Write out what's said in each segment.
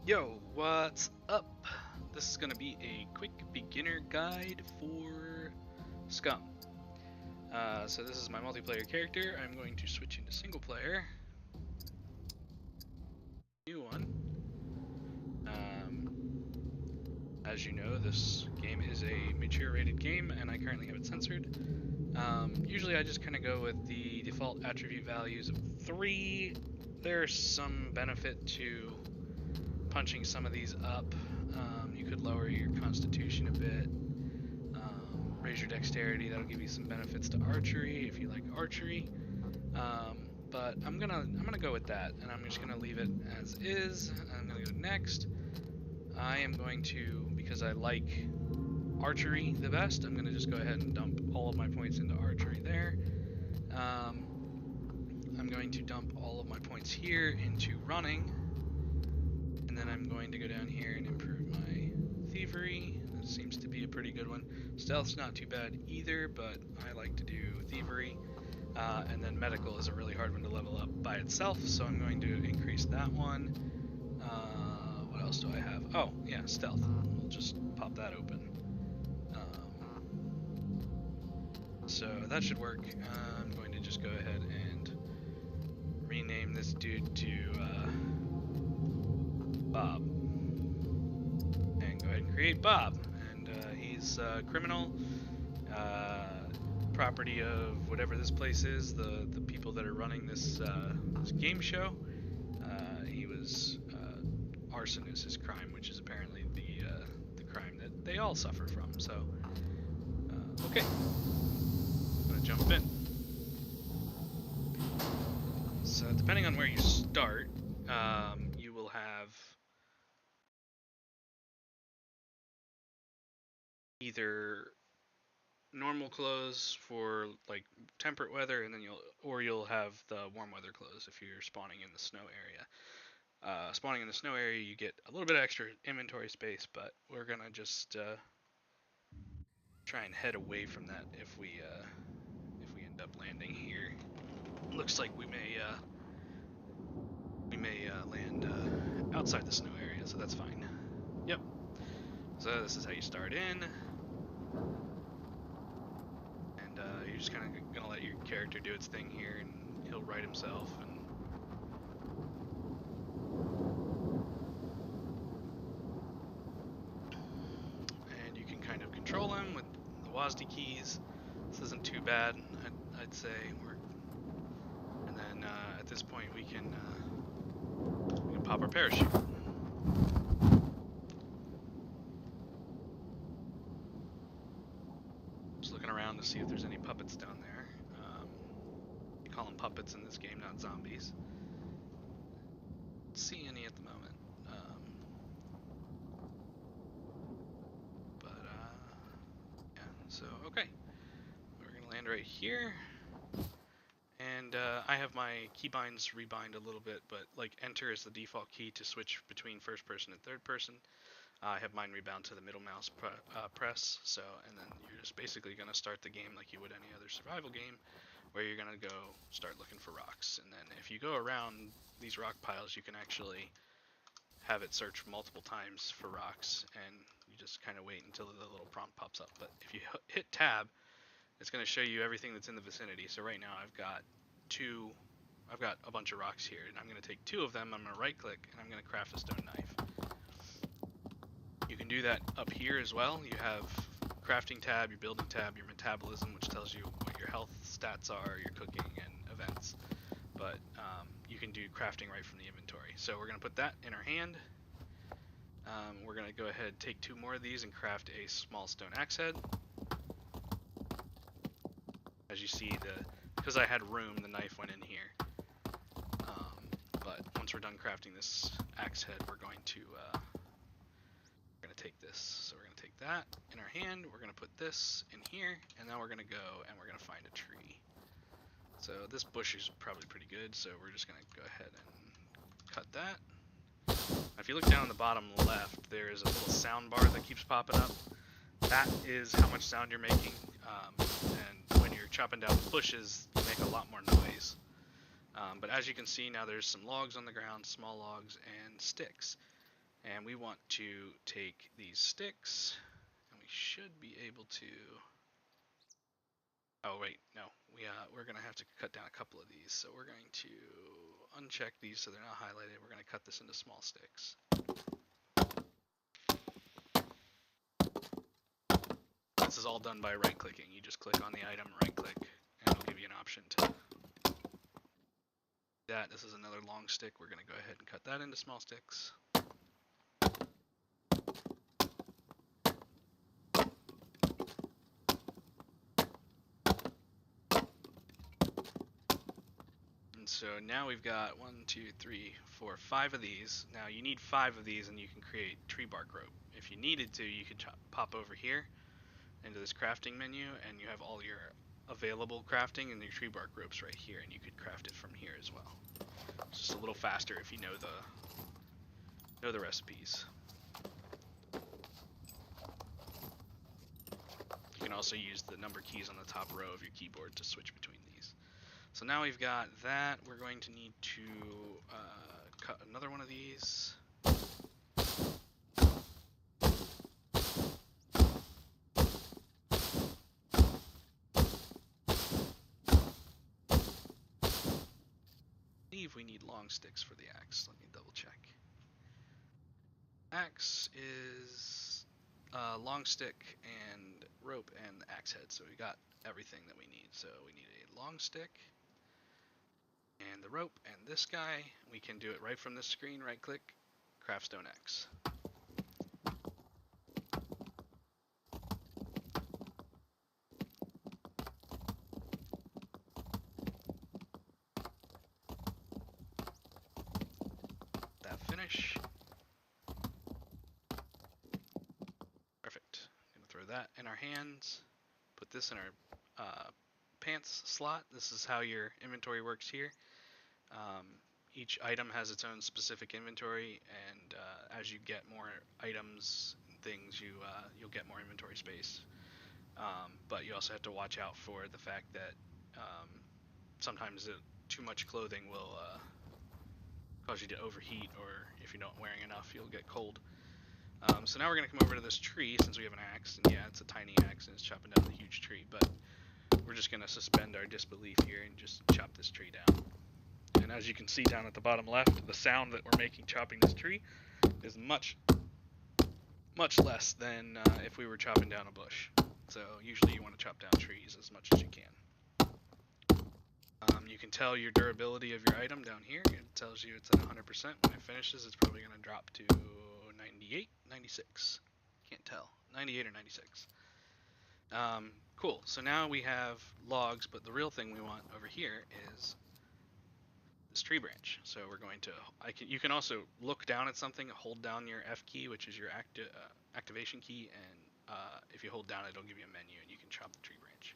Yo, what's up? This is going to be a quick beginner guide for Scum. So this is my multiplayer character. I'm going to switch into single player. New one. As you know, this game is a mature rated game and I currently have it censored. Usually I just kind of go with the default attribute values of 3. There's some benefit to punching some of these up. You could lower your constitution a bit, raise your dexterity. That'll give you some benefits to archery if you like archery. But I'm gonna go with that, and I'm just gonna leave it as is. I'm gonna go next. I am going to, because I like archery the best, I'm gonna just go ahead and dump all of my points into archery there. I'm going to dump all of my points here into running. And then I'm going to go down here and improve my thievery. That seems to be a pretty good one. Stealth's not too bad either, but I like to do thievery. And then medical is a really hard one to level up by itself, so I'm going to increase that one. What else do I have? Oh, yeah, stealth. We'll just pop that open. So that should work. I'm going to just go ahead and rename this dude to Bob, and go ahead and create Bob, and he's a criminal, property of whatever this place is, the people that are running this game show. He was arson is his crime, which is apparently the crime that they all suffer from. So okay, I'm gonna jump in. So depending on where you start, you will have either normal clothes for like temperate weather, and then you'll have the warm weather clothes if you're spawning in the snow area. Spawning in the snow area, you get a little bit of extra inventory space, but we're gonna just try and head away from that if we end up landing here. Looks like we may land outside the snow area, so that's fine. Yep. So this is how you start in. You're just kind of gonna let your character do its thing here, and he'll write himself. And you can kind of control him with the WASD keys. This isn't too bad, I'd say. And then at this point we can pop our parachute. Around to see if there's any puppets down there. You call them puppets in this game, not zombies. Don't see any at the moment. Yeah, so okay. We're gonna land right here. And I have my keybinds rebind a little bit, but like enter is the default key to switch between first person and third person. I have mine rebound to the middle mouse press, so, and then you're just basically going to start the game like you would any other survival game, where you're going to go start looking for rocks. And then if you go around these rock piles, you can actually have it search multiple times for rocks, and you just kind of wait until the little prompt pops up. But if you hit tab, it's going to show you everything that's in the vicinity. So right now I've got a bunch of rocks here, and I'm going to take 2 of them, I'm going to right click, and I'm going to craft a stone knife. You can do that up here as well. You have crafting tab, your building tab, your metabolism, which tells you what your health stats are, your cooking, and events. But you can do crafting right from the inventory. So we're going to put that in our hand. We're going to go ahead, take 2 more of these, and craft a small stone axe head. As you see, because I had room, the knife went in here. But once we're done crafting this axe head, we're going to take this. So we're going to take that in our hand, we're going to put this in here, and then we're going to go and we're going to find a tree. So this bush is probably pretty good, so we're just going to go ahead and cut that. Now, if you look down on the bottom left, there is a little sound bar that keeps popping up. That is how much sound you're making, and when you're chopping down the bushes, you make a lot more noise. But as you can see, now there's some logs on the ground, small logs, and sticks. And we want to take these sticks, and we should be able to. Oh wait, no, we're gonna have to cut down a couple of these. So we're going to uncheck these so they're not highlighted. We're gonna cut this into small sticks. This is all done by right-clicking. You just click on the item, right-click, and it'll give you an option to that. This is another long stick. We're gonna go ahead and cut that into small sticks. So now we've got 1, 2, 3, 4, 5 of these. Now you need 5 of these and you can create tree bark rope. If you needed to, you could pop over here into this crafting menu and you have all your available crafting and your tree bark ropes right here, and you could craft it from here as well. It's just a little faster if you know the recipes. You can also use the number keys on the top row of your keyboard to switch between these. So now we've got that. We're going to need to cut another one of these. I believe we need long sticks for the axe. Let me double check. Axe is long stick and rope and axe head. So we got everything that we need. So we need a long stick and the rope and this guy. We can do it right from this screen. Right click, craft stone axe. That finish. Perfect. I'm gonna throw that in our hands. Put this in our pants slot. This is how your inventory works here. Each item has its own specific inventory, and as you get more items and things, you'll get more inventory space. But you also have to watch out for the fact that sometimes too much clothing will cause you to overheat, or if you're not wearing enough, you'll get cold. So now we're going to come over to this tree, since we have an axe, and yeah, it's a tiny axe and it's chopping down a huge tree, but we're just going to suspend our disbelief here and just chop this tree down. And as you can see down at the bottom left, the sound that we're making chopping this tree is much less than if we were chopping down a bush. So usually you want to chop down trees as much as you can. You can tell your durability of your item down here. It tells you it's at 100%. When it finishes, it's probably going to drop to 98, 96. Can't tell. 98 or 96. Cool. So now we have logs, but the real thing we want over here is this tree branch. So we're going to, you can also look down at something, hold down your F key, which is your activation key, and if you hold down, it'll give you a menu, and you can chop the tree branch.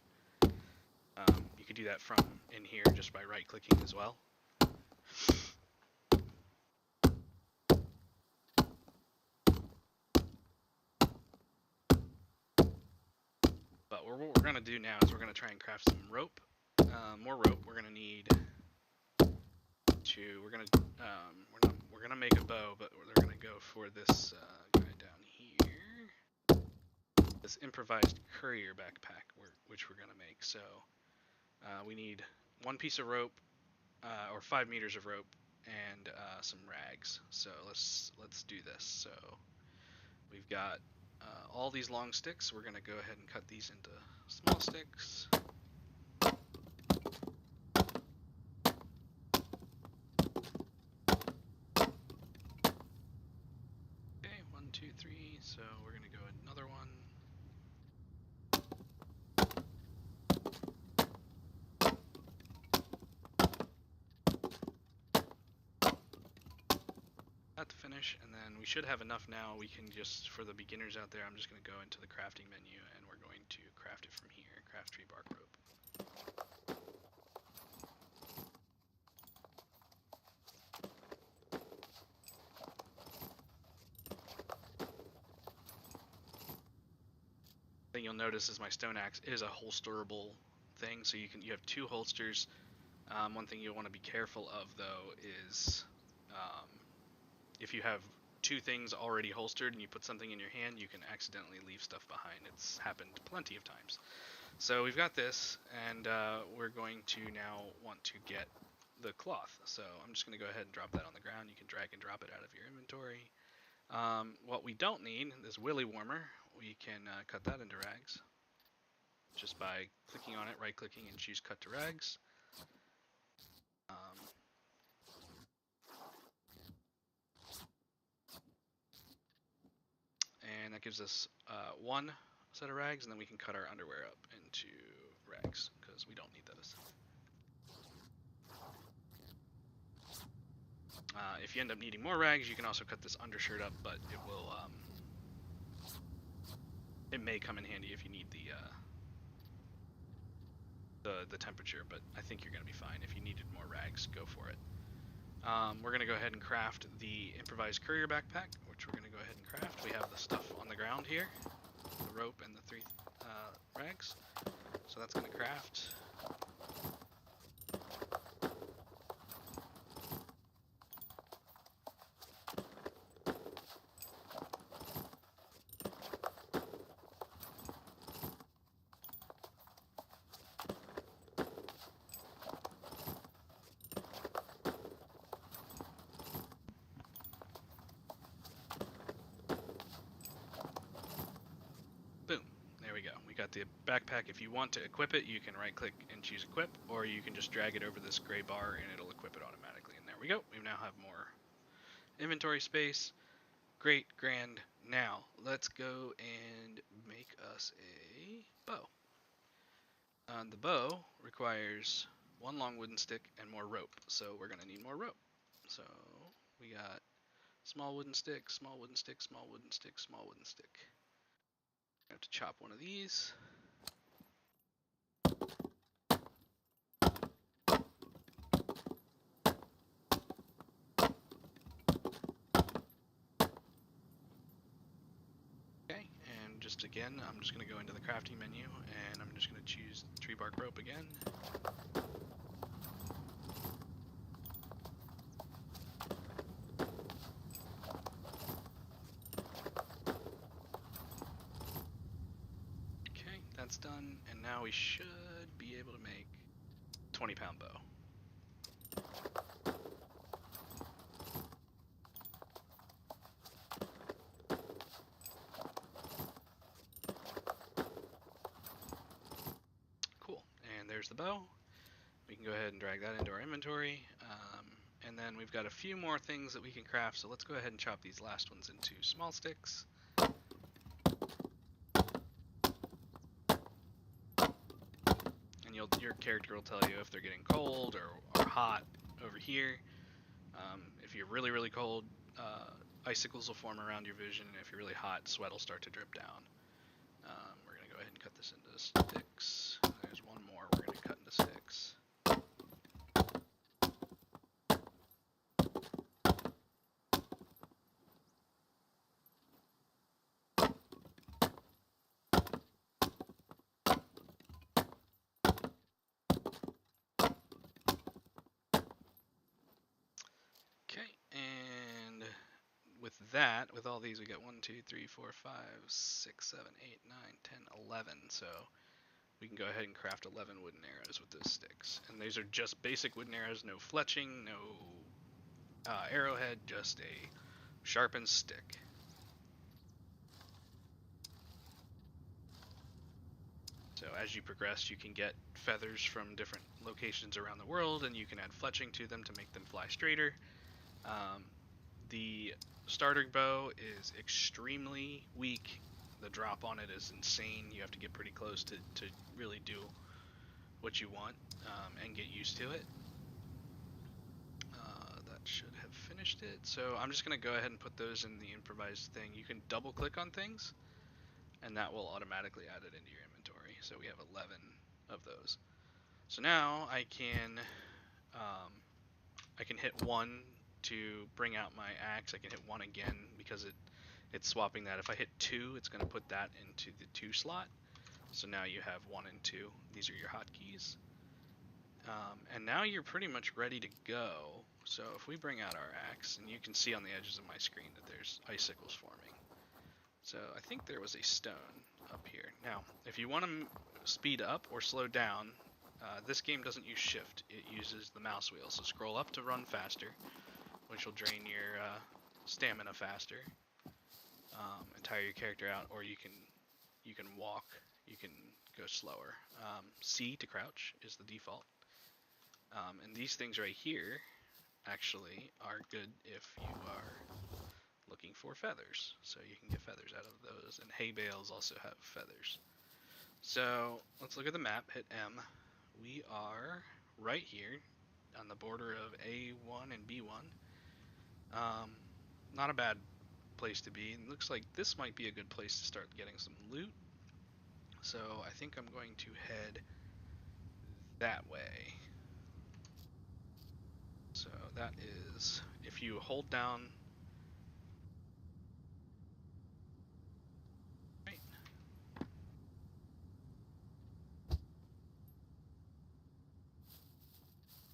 You can do that from in here just by right-clicking as well. But what we're going to do now is we're going to try and craft some rope. More rope. We're going to need we're going to make a bow, but we're going to go for this guy down here. This improvised courier backpack, which we're going to make. So we need 1 piece of rope, or 5 meters of rope, and some rags. So let's do this. So we've got all these long sticks. We're going to go ahead and cut these into small sticks. Okay, 1, 2, 3. So we're going to go another one. That to finish, and then we should have enough now. We can just, for the beginners out there, I'm just going to go into the crafting menu, and we're going to craft it from here. Craft tree bark rope. Thing you'll notice is my stone axe is a holsterable thing, so you have 2 holsters. One thing you'll want to be careful of, though, is if you have two things already holstered and you put something in your hand, you can accidentally leave stuff behind. It's happened plenty of times. So we've got this, and we're going to now want to get the cloth. So I'm just going to go ahead and drop that on the ground. You can drag and drop it out of your inventory. What we don't need is willy warmer. We can cut that into rags just by clicking on it, right-clicking, and choose cut to rags. And that gives us one set of rags, and then we can cut our underwear up into rags because we don't need those. If you end up needing more rags, you can also cut this undershirt up, but it will it may come in handy if you need the temperature, but I think you're going to be fine. If you needed more rags, go for it. We're going to go ahead and craft the improvised courier backpack, which we're going to go ahead and craft. We have the stuff on the ground here, the rope and the 3 rags, so that's going to craft. We got the backpack. If you want to equip it, you can right click and choose equip, or you can just drag it over this gray bar and it'll equip it automatically. And there we go. We now have more inventory space. Great, grand. Now let's go and make us a bow. The bow requires 1 long wooden stick and more rope, so we're gonna need more rope. So we got small wooden stick, small wooden stick, small wooden stick, small wooden stick. I have to chop one of these. Okay, and just again, I'm just going to go into the crafting menu and I'm just going to choose tree bark rope again. That's done, and now we should be able to make 20-pound bow. Cool, and there's the bow. We can go ahead and drag that into our inventory, and then we've got a few more things that we can craft, so let's go ahead and chop these last ones into small sticks. Your character will tell you if they're getting cold or hot over here. If you're really, really cold, icicles will form around your vision, and if you're really hot, sweat will start to drip down. We're going to go ahead and cut this into sticks. There's one more we're going to cut into sticks. With all these, we got 1, 2, 3, 4, 5, 6, 7, 8, 9, 10, 11. So we can go ahead and craft 11 wooden arrows with those sticks. And these are just basic wooden arrows, no fletching, no arrowhead, just a sharpened stick. So as you progress, you can get feathers from different locations around the world, and you can add fletching to them to make them fly straighter. The starter bow is extremely weak. The drop on it is insane. You have to get pretty close to really do what you want and get used to it. That should have finished it. So I'm just going to go ahead and put those in the improvised thing. You can double click on things and that will automatically add it into your inventory. So we have 11 of those. So now I can hit 1 to bring out my axe. I can hit 1 again because it's swapping that. If I hit 2, it's going to put that into the 2 slot. So now you have 1 and 2. These are your hotkeys. And now you're pretty much ready to go. So if we bring out our axe, and you can see on the edges of my screen that there's icicles forming. So I think there was a stone up here. Now, if you want to speed up or slow down, this game doesn't use shift. It uses the mouse wheel. So scroll up to run faster, which will drain your stamina faster, and tire your character out. Or you can walk. You can go slower. C to crouch is the default. And these things right here actually are good if you are looking for feathers. So you can get feathers out of those. And hay bales also have feathers. So let's look at the map. Hit M. We are right here on the border of A1 and B1. Not a bad place to be. It looks like this might be a good place to start getting some loot. So I think I'm going to head that way. So that is, if you hold down, right.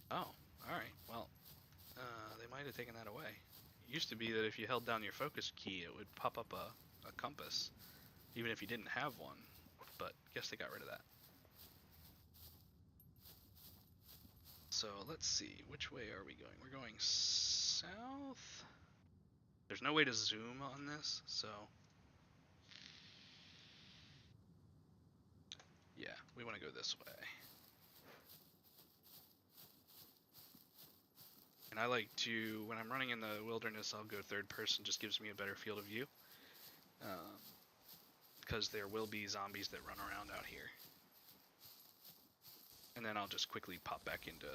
Oh, alright, well, they might have taken that away. It used to be that if you held down your focus key, it would pop up a compass, even if you didn't have one, but guess they got rid of that. So let's see, which way are we going? We're going south? There's no way to zoom on this, so yeah, we want to go this way. And I like to, when I'm running in the wilderness, I'll go third person, just gives me a better field of view. Because there will be zombies that run around out here. And then I'll just quickly pop back into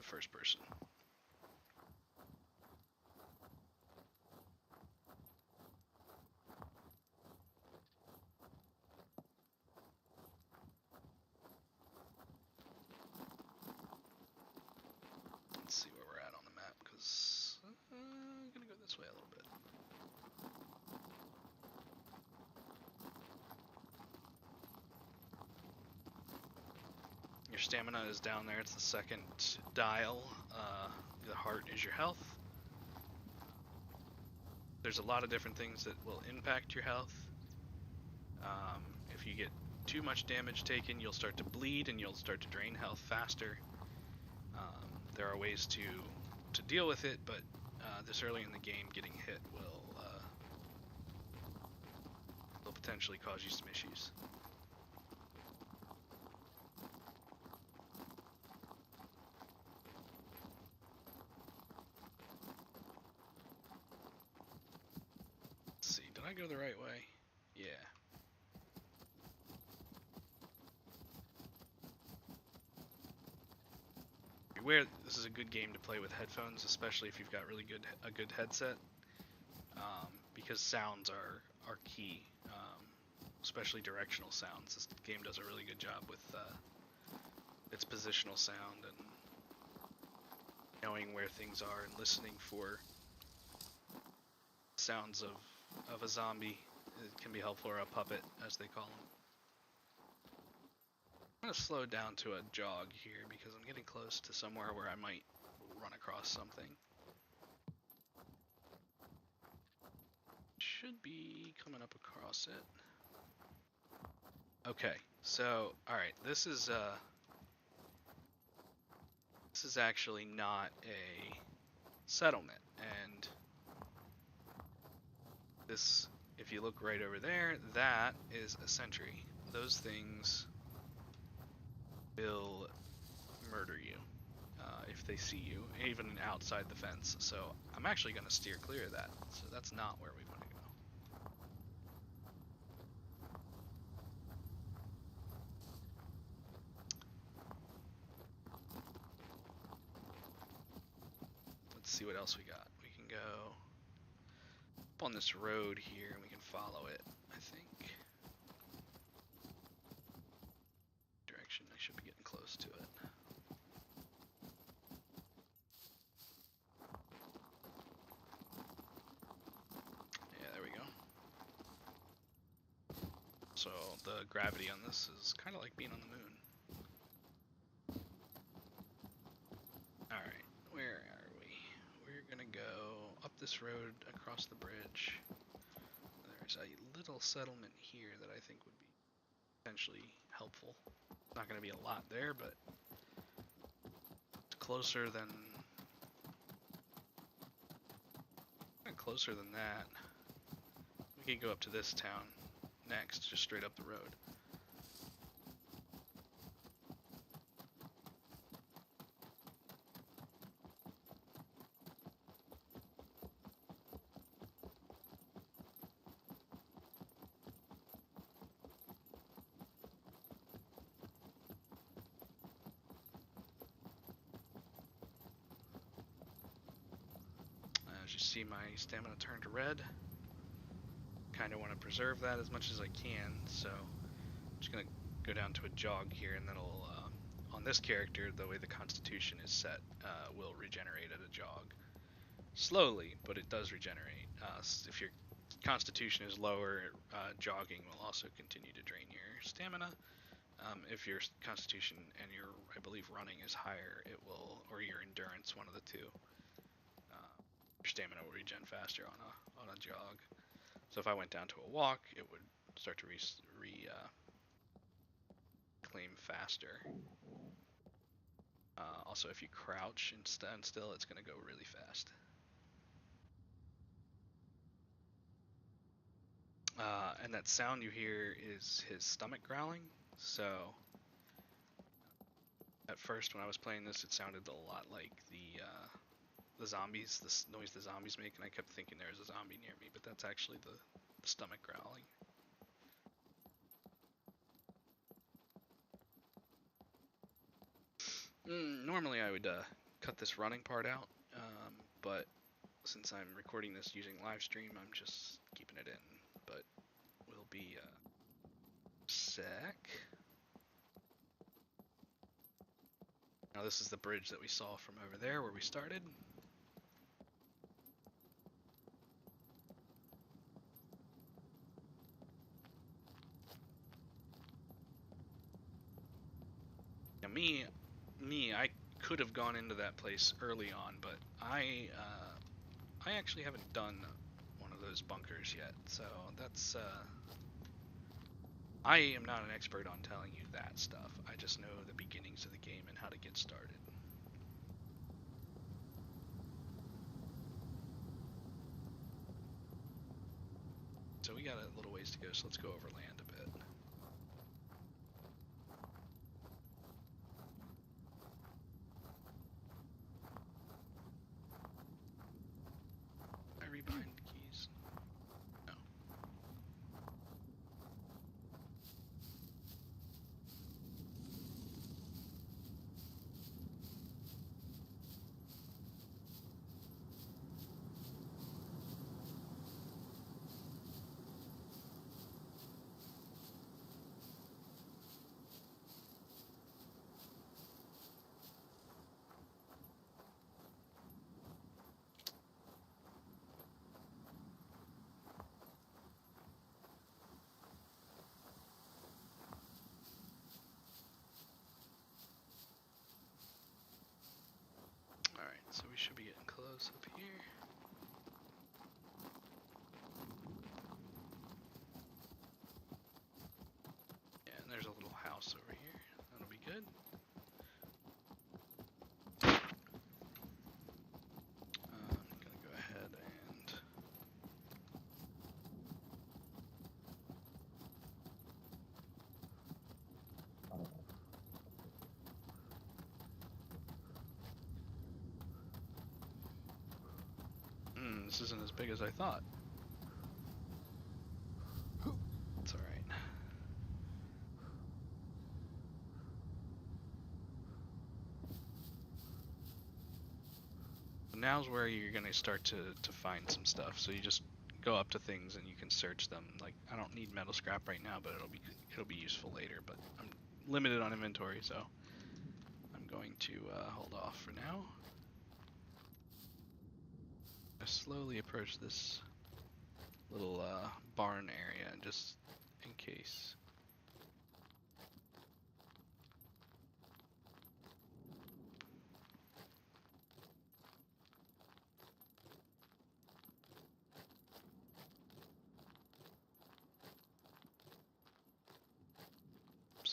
first person. Let's see where we're at on the map, because I'm gonna go this way a little bit. Your stamina is down there. It's the second dial. The heart is your health. There's a lot of different things that will impact your health. If you get too much damage taken, you'll start to bleed and you'll start to drain health faster. There are ways to deal with it, but this early in the game, getting hit will potentially cause you some issues. Let's see, did I go the right way? Yeah. Beware, this is a good game to play with headphones, especially if you've got a good headset, because sounds are key, especially directional sounds. This game does a really good job with its positional sound and knowing where things are and listening for sounds of a zombie. It can be helpful, or a puppet, as they call them. I'm going to slow down to a jog here because I'm getting close to somewhere where I might run across something. Should be coming up across it. Okay, so alright, this is actually not a settlement, and this, if you look right over there, that is a sentry. Those things will murder you if they see you, even outside the fence. So I'm actually going to steer clear of that. So that's not where we want to go. Let's see what else we got. We can go up on this road here and we can follow it, I think. Direction, I should be getting close to it. Yeah, there we go. So the gravity on this is kind of like being on the moon. Alright, where are we? this road across the bridge. There's a little settlement here that I think would be potentially helpful. Not going to be a lot there, but it's closer than that. We could go up to this town next, just straight up the road. As you see, my stamina turned red. Kind of want to preserve that as much as I can, so I'm just going to go down to a jog here, and that'll, on this character, the way the constitution is set, will regenerate at a jog. Slowly, but it does regenerate. If your constitution is lower, jogging will also continue to drain your stamina. If your constitution and your, I believe, running is higher, it will, or your endurance, one of the two, your stamina will regen faster on a jog. So if I went down to a walk, it would start to reclaim faster. Also, if you crouch and stand still, it's going to go really fast. And that sound you hear is his stomach growling. So at first, when I was playing this, it sounded a lot like the zombies, the noise the zombies make, and I kept thinking there was a zombie near me, but that's actually the stomach growling. Normally I would cut this running part out, but since I'm recording this using live stream, I'm just keeping it in. But we'll be sec. Now this is the bridge that we saw from over there where we started. Now I could have gone into that place early on, but I actually haven't done one of those bunkers yet, so that's I am not an expert on telling you that stuff. I just know the beginnings of the game and how to get started. So we got a little ways to go, so let's go over land a bit. I rebind keys. No. So we should be getting close up here. Yeah, and there's a little house over here. That'll be good. I'm gonna go ahead and this isn't as big as I thought. It's alright. Now's where you're gonna start to find some stuff. So you just go up to things and you can search them. Like, I don't need metal scrap right now, but it'll be useful later. But I'm limited on inventory, so I'm going to hold off for now. I slowly approach this little barn area just in case.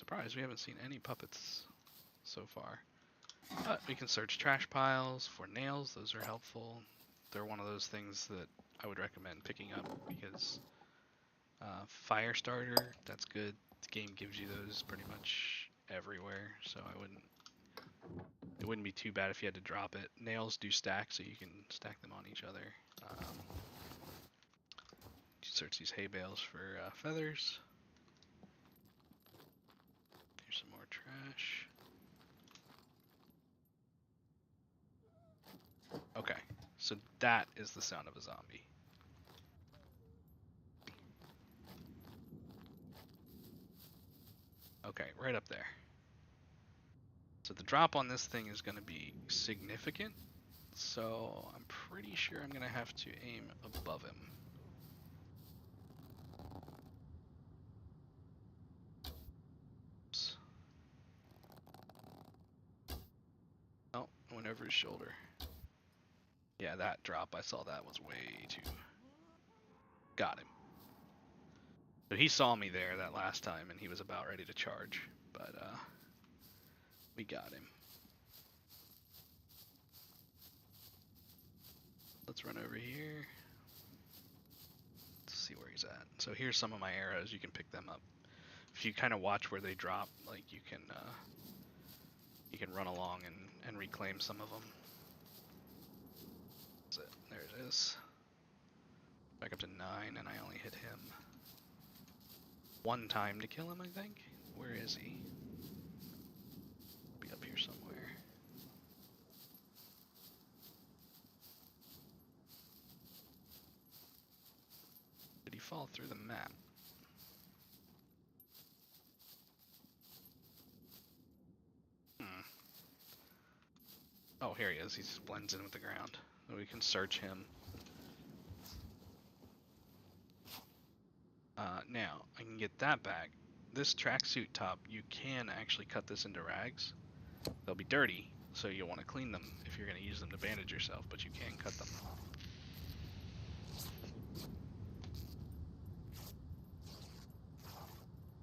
surprised we haven't seen any puppets so far. But we can search trash piles for nails. Those are helpful. They're one of those things that I would recommend picking up because fire starter, that's good. The game gives you those pretty much everywhere, so it wouldn't be too bad if you had to drop it. Nails do stack, so you can stack them on each other. Search these hay bales for feathers. Here's some more trash. Okay, so that is the sound of a zombie. Okay, right up there. So the drop on this thing is going to be significant, so I'm pretty sure I'm going to have to aim above him. Oops. Oh, I went over his shoulder. Yeah, that drop, I saw that was way too... Got him. So he saw me there that last time, and he was about ready to charge, but we got him. Let's run over here. Let's see where he's at. So here's some of my arrows. You can pick them up. If you kind of watch where they drop, like you can run along and reclaim some of them. That's it. There it is. Back up to 9, and I only hit him one time to kill him, I think. Where is he? Be up here somewhere. Did he fall through the map? Oh, here he is. He just blends in with the ground. So we can search him. Now, I can get that back. This tracksuit top, you can actually cut this into rags. They'll be dirty, so you'll want to clean them if you're going to use them to bandage yourself, but you can cut them.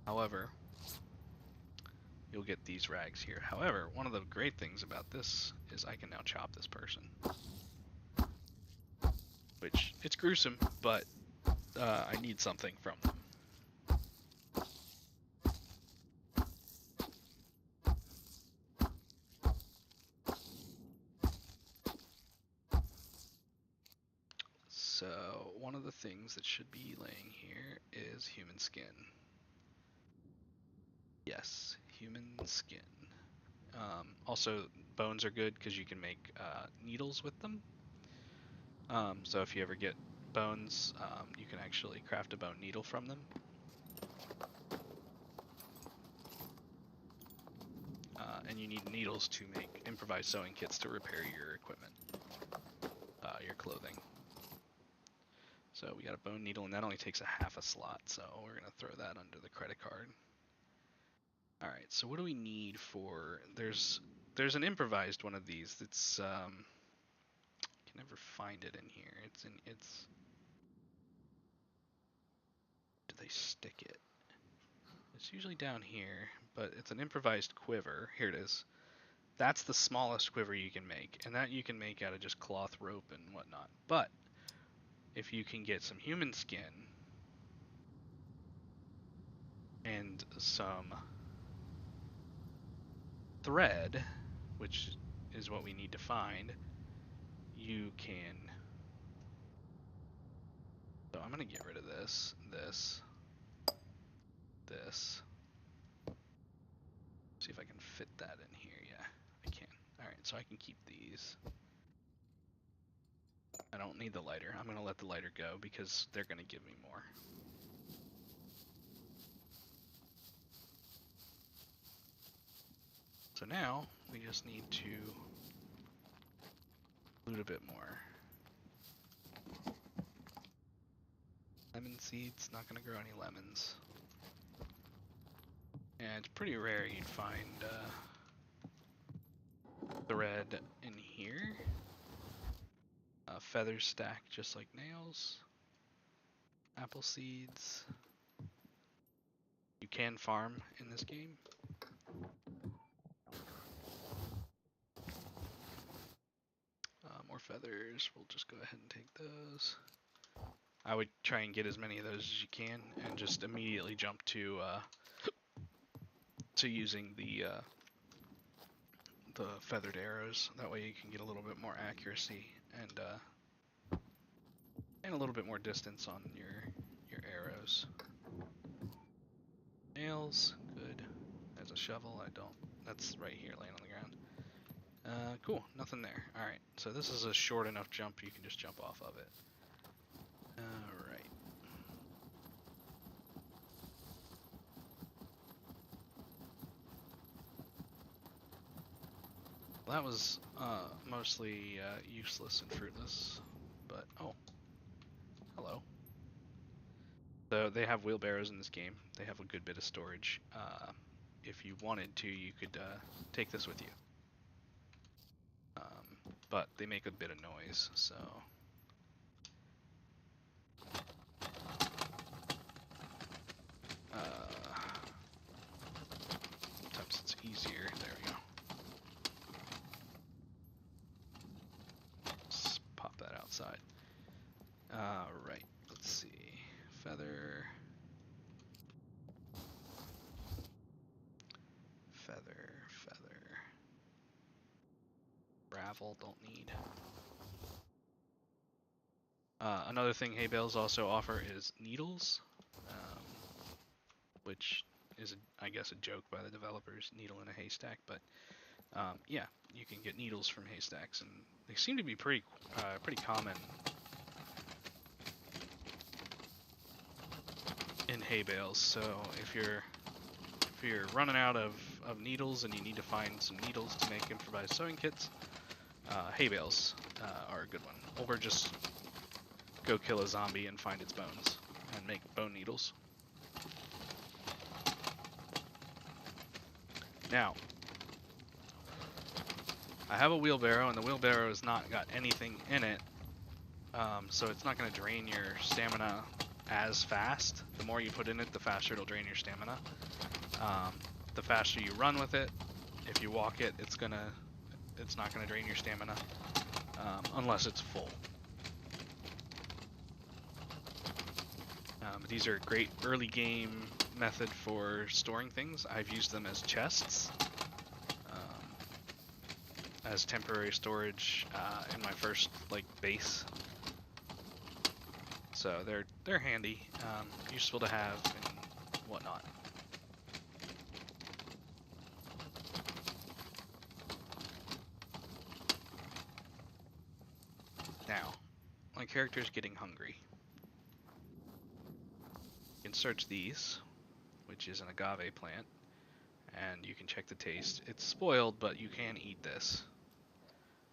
However, you'll get these rags here. However, one of the great things about this is I can now chop this person. Which, it's gruesome, but I need something from them. So, one of the things that should be laying here is human skin. Yes, human skin. Also, bones are good because you can make needles with them. So if you ever get bones, you can actually craft a bone needle from them. And you need needles to make improvised sewing kits to repair your equipment, your clothing. So we got a bone needle, and that only takes a half a slot, so we're going to throw that under the credit card. Alright, so what do we need for... There's an improvised one of these that's... I can never find it in here. Do they stick it? It's usually down here, but it's an improvised quiver. Here it is. That's the smallest quiver you can make, and that you can make out of just cloth rope and whatnot. But if you can get some human skin and some thread, which is what we need to find, you can... So I'm going to get rid of this. See if I can fit that in here. Yeah, I can. Alright, so I can keep these. I don't need the lighter. I'm going to let the lighter go because they're going to give me more. So now, we just need to loot a bit more. Lemon seeds, not going to grow any lemons. And it's pretty rare you'd find thread in here. Feathers stack just like nails. Apple seeds. You You can farm in this game. More feathers. We'll just go ahead and take those. I would try and get as many of those as you can, and just immediately jump to using the feathered arrows. That way you can get a little bit more accuracy and a little bit more distance on your arrows. Nails, good. There's a shovel. I don't. That's right here, laying on the ground. Cool. Nothing there. All right. So this is a short enough jump. You can just jump off of it. All right. Well, that was mostly useless and fruitless, but oh, hello. So they have wheelbarrows in this game. They have a good bit of storage. If you wanted to, you could take this with you. But they make a bit of noise, so. Sometimes it's easier. There we go. Let's pop that outside. Right. Let's see. Feather. Gravel, don't need. Another thing hay bales also offer is needles, which is, I guess, a joke by the developers, needle in a haystack, but yeah, you can get needles from haystacks, and they seem to be pretty common in hay bales. So if you're running out of needles and you need to find some needles to make improvised sewing kits, hay bales are a good one. Or just go kill a zombie and find its bones and make bone needles. Now, I have a wheelbarrow, and the wheelbarrow has not got anything in it, so it's not going to drain your stamina as fast. The more you put in it, the faster it'll drain your stamina. The faster you run with it, if you walk it, it's not going to drain your stamina unless it's full. These are a great early game method for storing things. I've used them as chests, as temporary storage in my first base. So they're handy, useful to have, and whatnot. Now, my character is getting hungry. You can search these, which is an agave plant, and you can check the taste. It's spoiled, but you can eat this.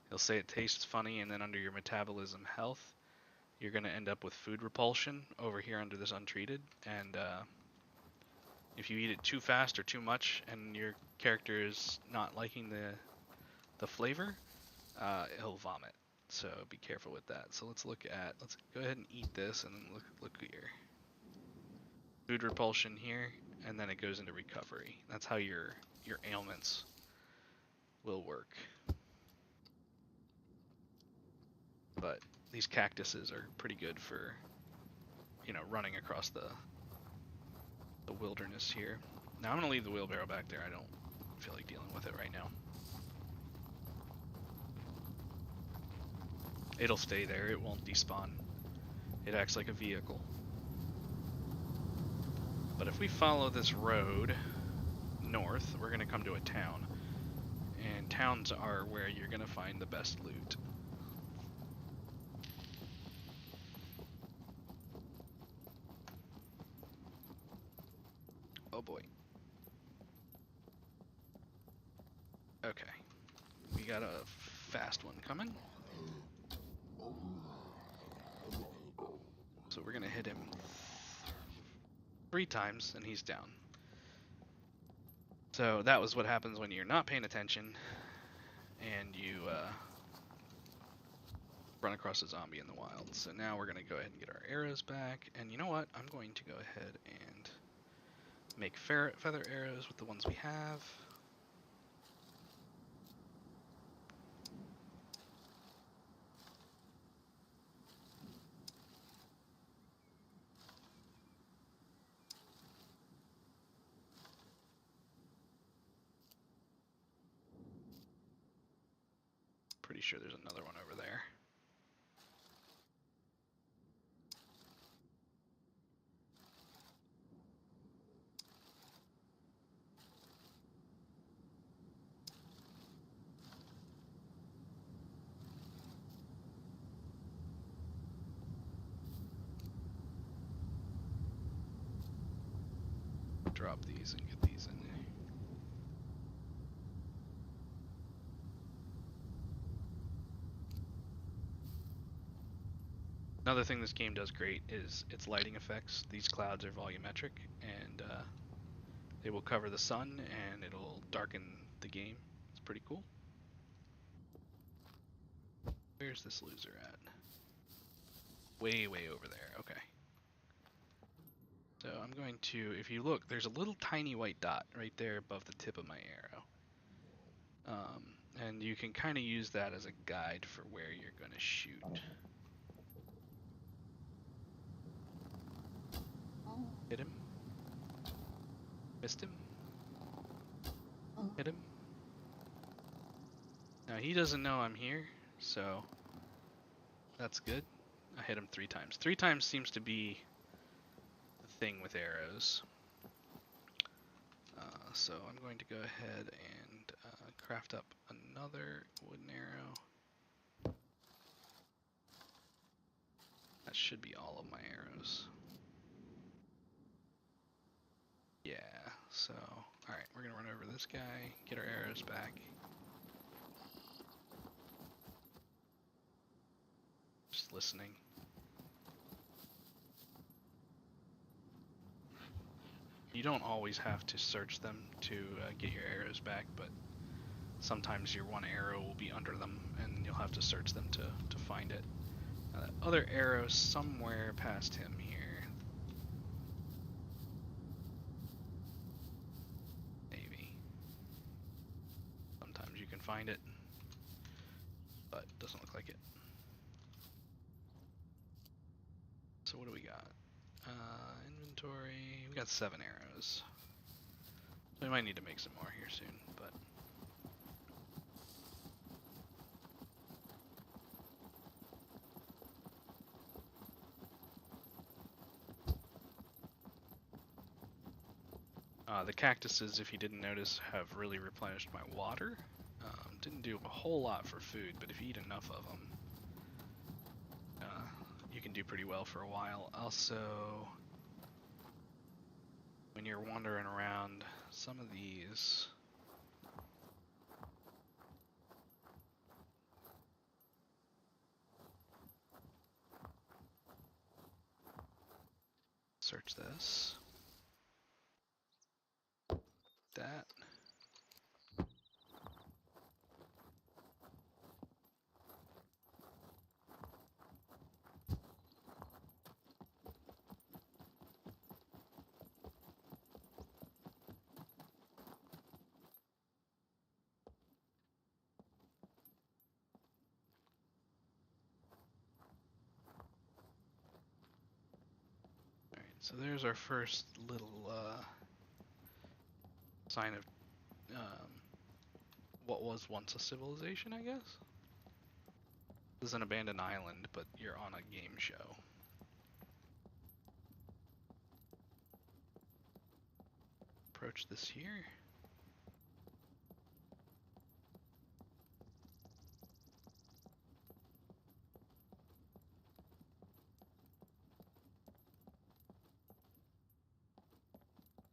It'll say it tastes funny, and then under your metabolism health, you're going to end up with food repulsion over here under this untreated, and if you eat it too fast or too much and your character is not liking the flavor, he'll vomit. So be careful with that. So let's go ahead and eat this, and then look here. Food repulsion here, and then it goes into recovery. That's how your ailments will work. But these cactuses are pretty good for, running across the wilderness here. Now I'm gonna leave the wheelbarrow back there. I don't feel like dealing with it right now. It'll stay there. It won't despawn. It acts like a vehicle. But if we follow this road north, we're gonna come to a town. And towns are where you're gonna find the best loot. Oh boy. Okay. We got a fast one coming. So we're gonna hit him 3 times and he's down. So that was what happens when you're not paying attention and you run across a zombie in the wild. So now we're gonna go ahead and get our arrows back, and you know what? I'm going to go ahead and Make feather arrows with the ones we have. Pretty sure there's another one over there. Drop these and get these in. Another thing this game does great is its lighting effects. These clouds are volumetric, and they will cover the sun, and it'll darken the game. It's pretty cool. Where's this loser at? Way over there. Okay. So I'm going to, if you look, there's a little tiny white dot right there above the tip of my arrow. And you can kind of use that as a guide for where you're going to shoot. Hit him. Missed him. Hit him. Now he doesn't know I'm here, so that's good. I hit him 3 times. 3 times seems to be the thing with arrows. So I'm going to go ahead and craft up another wooden arrow. That should be all of my arrows. Yeah, so, alright, we're gonna run over this guy, get our arrows back. Just listening. You don't always have to search them to get your arrows back, but sometimes your one arrow will be under them and you'll have to search them to find it. Now that other arrow somewhere past him here. Maybe. Sometimes you can find it, but it doesn't look like it. So what do we got? Inventory, we got 7 arrows. We might need to make some more here soon, but the cactuses, if you didn't notice, have really replenished my water. Didn't do a whole lot for food, but if you eat enough of them, you can do pretty well for a while. Also, when you're wandering around, some of these search this, that. So there's our first little sign of what was once a civilization, I guess. This is an abandoned island, but you're on a game show. Approach this here.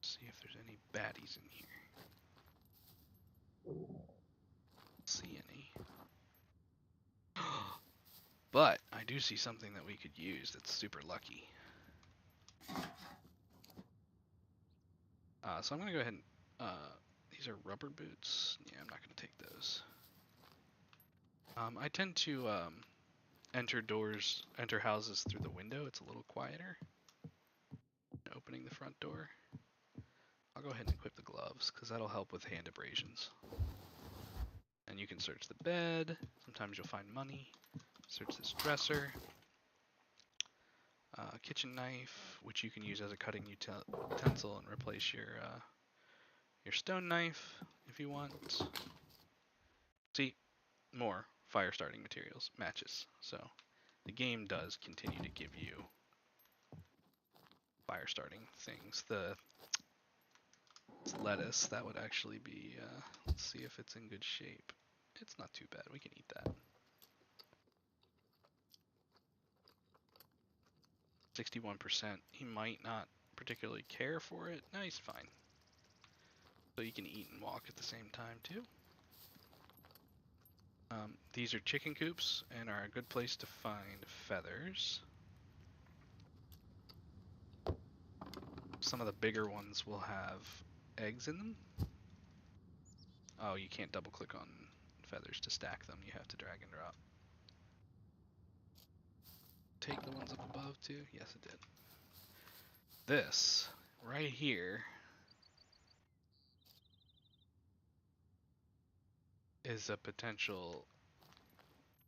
See if there's any baddies in here. See any. But I do see something that we could use that's super lucky. So I'm gonna go ahead and these are rubber boots. Yeah, I'm not gonna take those. I tend to enter houses through the window. It's a little quieter. Opening the front door. I'll go ahead and equip the gloves, because that'll help with hand abrasions. And you can search the bed. Sometimes you'll find money. Search this dresser. Kitchen knife, which you can use as a cutting utensil and replace your stone knife if you want. See, more fire starting materials, matches. So the game does continue to give you fire starting things. It's lettuce, that would actually be, let's see if it's in good shape. It's not too bad, we can eat that. 61%, he might not particularly care for it. No, he's fine. So you can eat and walk at the same time too. These are chicken coops and are a good place to find feathers. Some of the bigger ones will have eggs in them. Oh, you can't double click on feathers to stack them. You have to drag and drop. Take the ones up above too? Yes, it did. This right here is a potential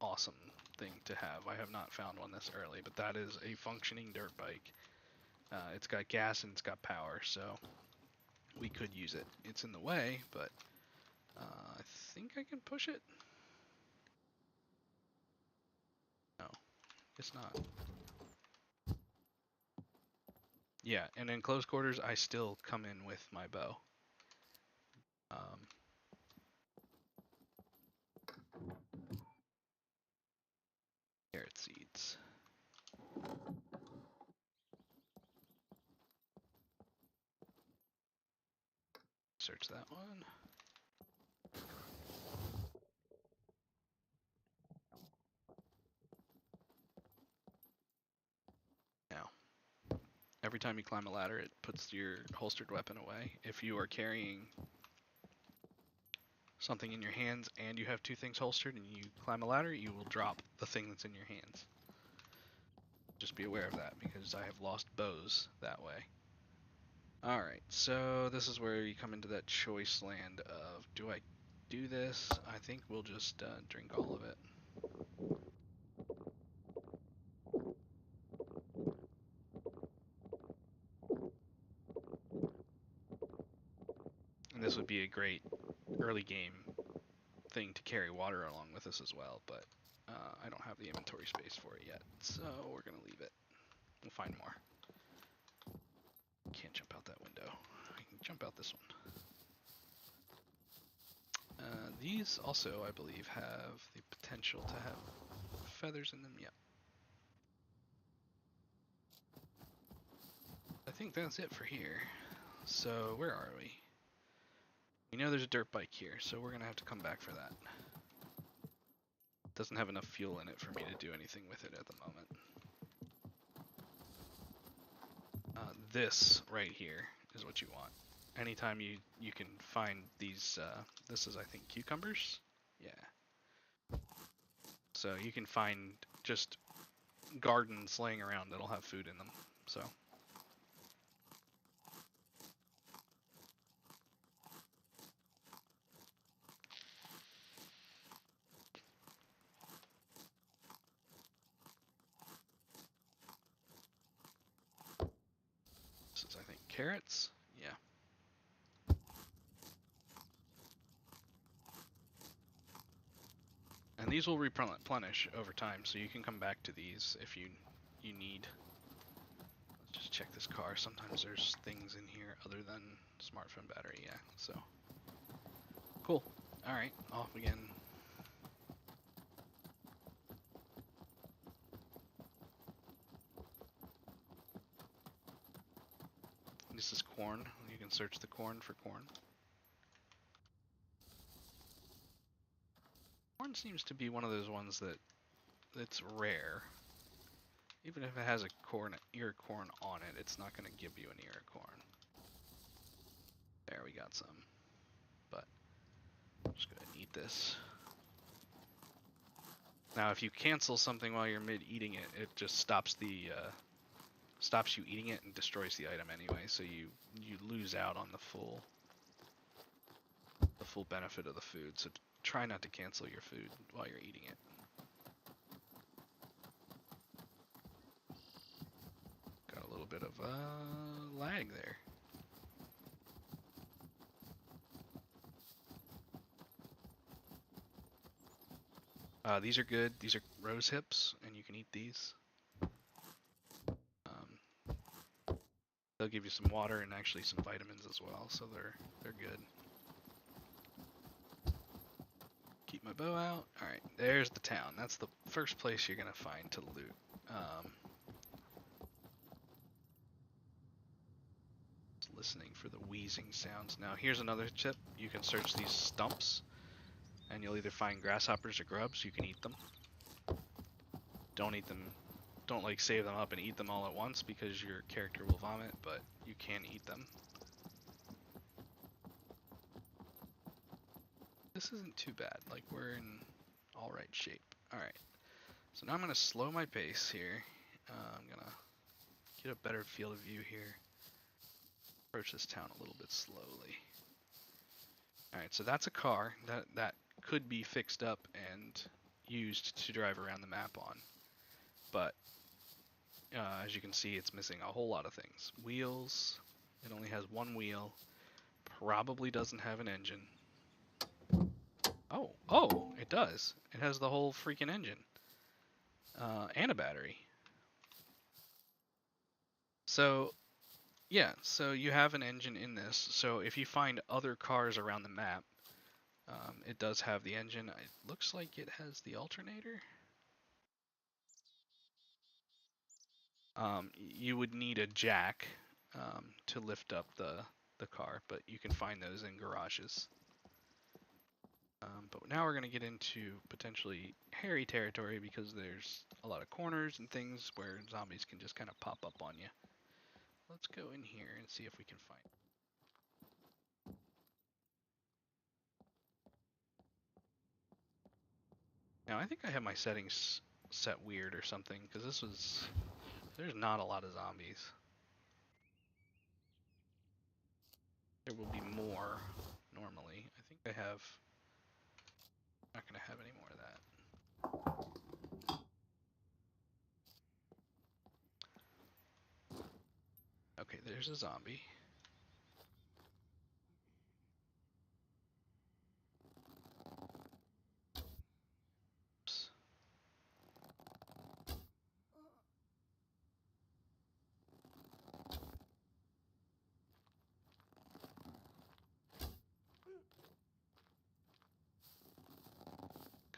awesome thing to have. I have not found one this early, but that is a functioning dirt bike. It's got gas and it's got power, so we could use it. It's in the way, but I think I can push it. No, it's not. Yeah, and in close quarters, I still come in with my bow. Carrot seeds. Search that one. Now, every time you climb a ladder, it puts your holstered weapon away. If you are carrying something in your hands and you have two things holstered and you climb a ladder, you will drop the thing that's in your hands. Just be aware of that, because I have lost bows that way. Alright, so this is where you come into that choice land of, do I do this? I think we'll just drink all of it. And this would be a great early game thing to carry water along with us as well, but I don't have the inventory space for it yet, so we're going to leave it. We'll find more. Can't jump out that window. I can jump out this one. These also, I believe, have the potential to have feathers in them. Yep. I think that's it for here. So where are we? We know there's a dirt bike here, so we're gonna have to come back for that. Doesn't have enough fuel in it for me to do anything with it at the moment. This right here is what you want. Anytime you can find these, this is I think cucumbers? Yeah. So you can find just gardens laying around that'll have food in them, so. This is I think carrots, yeah. And these will replenish over time, so you can come back to these if you need. Let's just check this car. Sometimes there's things in here other than smartphone battery, yeah, so. Cool. Alright, off again. This is corn. You can search the corn for corn. Corn seems to be one of those ones that's rare. Even if it has a ear of corn on it, it's not going to give you an ear of corn. There, we got some. But I'm just going to eat this. Now, if you cancel something while you're mid-eating it, it just stops the stops you eating it and destroys the item anyway, so you lose out on the full benefit of the food. So try not to cancel your food while you're eating it. Got a little bit of lag there. These are good. These are rose hips, and you can eat these. They'll give you some water and actually some vitamins as well, so they're good. Keep my bow out. All right, there's the town. That's the first place you're gonna find to loot. Listening for the wheezing sounds. Now here's another tip. You can search these stumps, and you'll either find grasshoppers or grubs. You can eat them. Don't eat them. Don't like save them up and eat them all at once because your character will vomit, but you can eat them. This isn't too bad. Like, we're in all right shape. All right. So now I'm gonna slow my pace here. I'm gonna get a better field of view here. Approach this town a little bit slowly. Alright, so that's a car that could be fixed up and used to drive around the map on. But as you can see, it's missing a whole lot of things. Wheels, it only has one wheel. Probably doesn't have an engine. Oh, it does. It has the whole freaking engine. And a battery. So yeah, so you have an engine in this. So if you find other cars around the map, it does have the engine. It looks like it has the alternator. You would need a jack to lift up the car, but you can find those in garages. But now we're going to get into potentially hairy territory because there's a lot of corners and things where zombies can just kind of pop up on you. Let's go in here and see if we can find. Now I think I have my settings set weird or something because there's not a lot of zombies. There will be more normally. I think I have. Not gonna have any more of that. Okay, there's a zombie. Oops.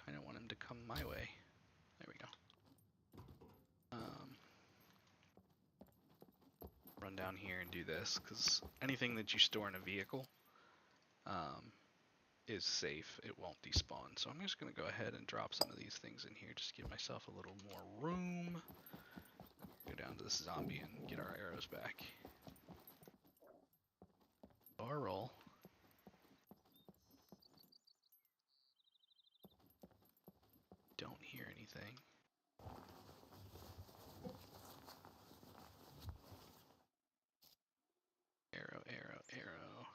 Kind of want him to come my way. There we go. Run down here and do this, because anything that you store in a vehicle is safe. It won't despawn. So I'm just going to go ahead and drop some of these things in here, just give myself a little more room. Go down to this zombie and get our arrows back. Bar roll. Don't hear anything. Arrow, arrow, arrow,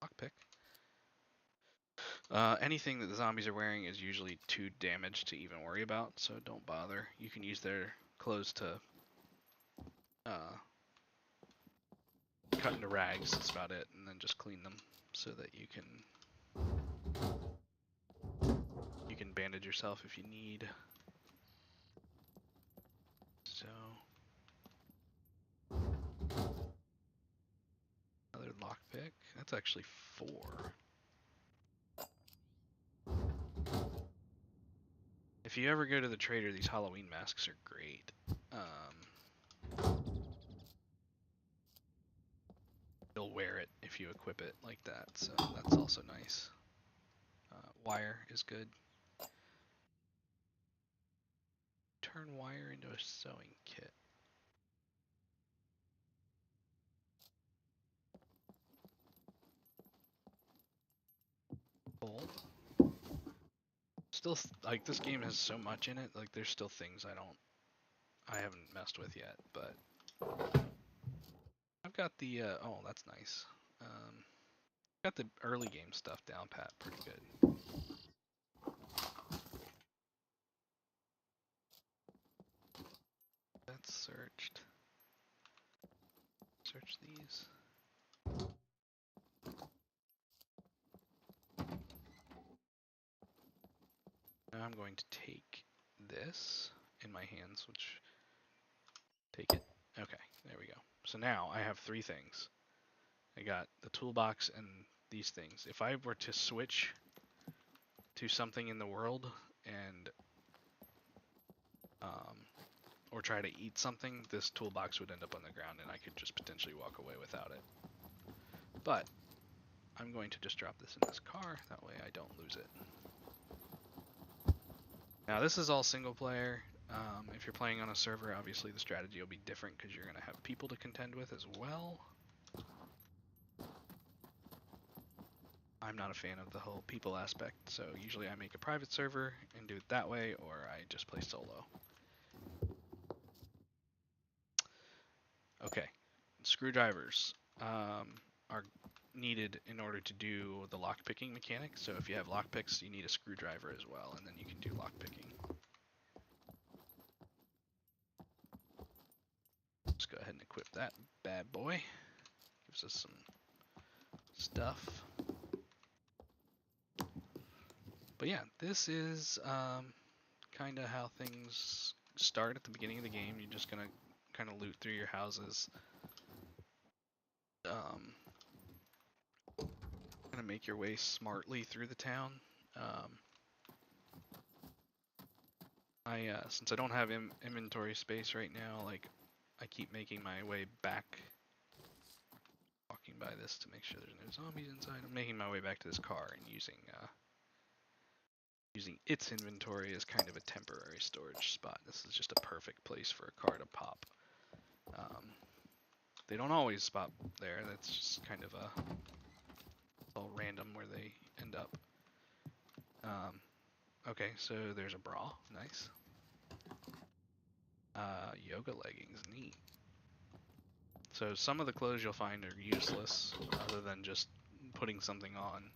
arrow. Lockpick. Anything that the zombies are wearing is usually too damaged to even worry about, so don't bother. You can use their clothes to cut into rags, that's about it, and then just clean them so that you can bandage yourself if you need. So another lockpick. That's actually 4. If you ever go to the trader, these Halloween masks are great. You'll wear it if you equip it like that, so that's also nice. Wire is good. Turn wire into a sewing kit. Bolt. Still, like, this game has so much in it, like, there's still things I I haven't messed with yet, but I've got the oh, that's nice. Got the early game stuff down pat pretty good. That's searched. Search these. Now I'm going to take this in my hands, which take it. Okay, there we go. So now I have 3 things. I got the toolbox and these things. If I were to switch to something in the world and or try to eat something, this toolbox would end up on the ground and I could just potentially walk away without it. But I'm going to just drop this in this car, that way I don't lose it. Now this is all single player. If you're playing on a server, obviously the strategy will be different because you're going to have people to contend with as well. I'm not a fan of the whole people aspect, so usually I make a private server and do it that way, or I just play solo. Okay, screwdrivers are needed in order to do the lockpicking mechanic, so if you have lockpicks, you need a screwdriver as well, and then you can do lockpicking. Let's go ahead and equip that bad boy. Gives us some stuff. But yeah, this is kind of how things start at the beginning of the game. You're just gonna kind of loot through your houses. Kind of make your way smartly through the town. Since I don't have inventory space right now, like I keep making my way back, walking by this to make sure there's no zombies inside. I'm making my way back to this car and using its inventory as kind of a temporary storage spot. This is just a perfect place for a car to pop. They don't always spot there. That's just kind of it's all random where they end up. Okay, so there's a bra. Nice. Yoga leggings. Neat. So some of the clothes you'll find are useless, other than just putting something on.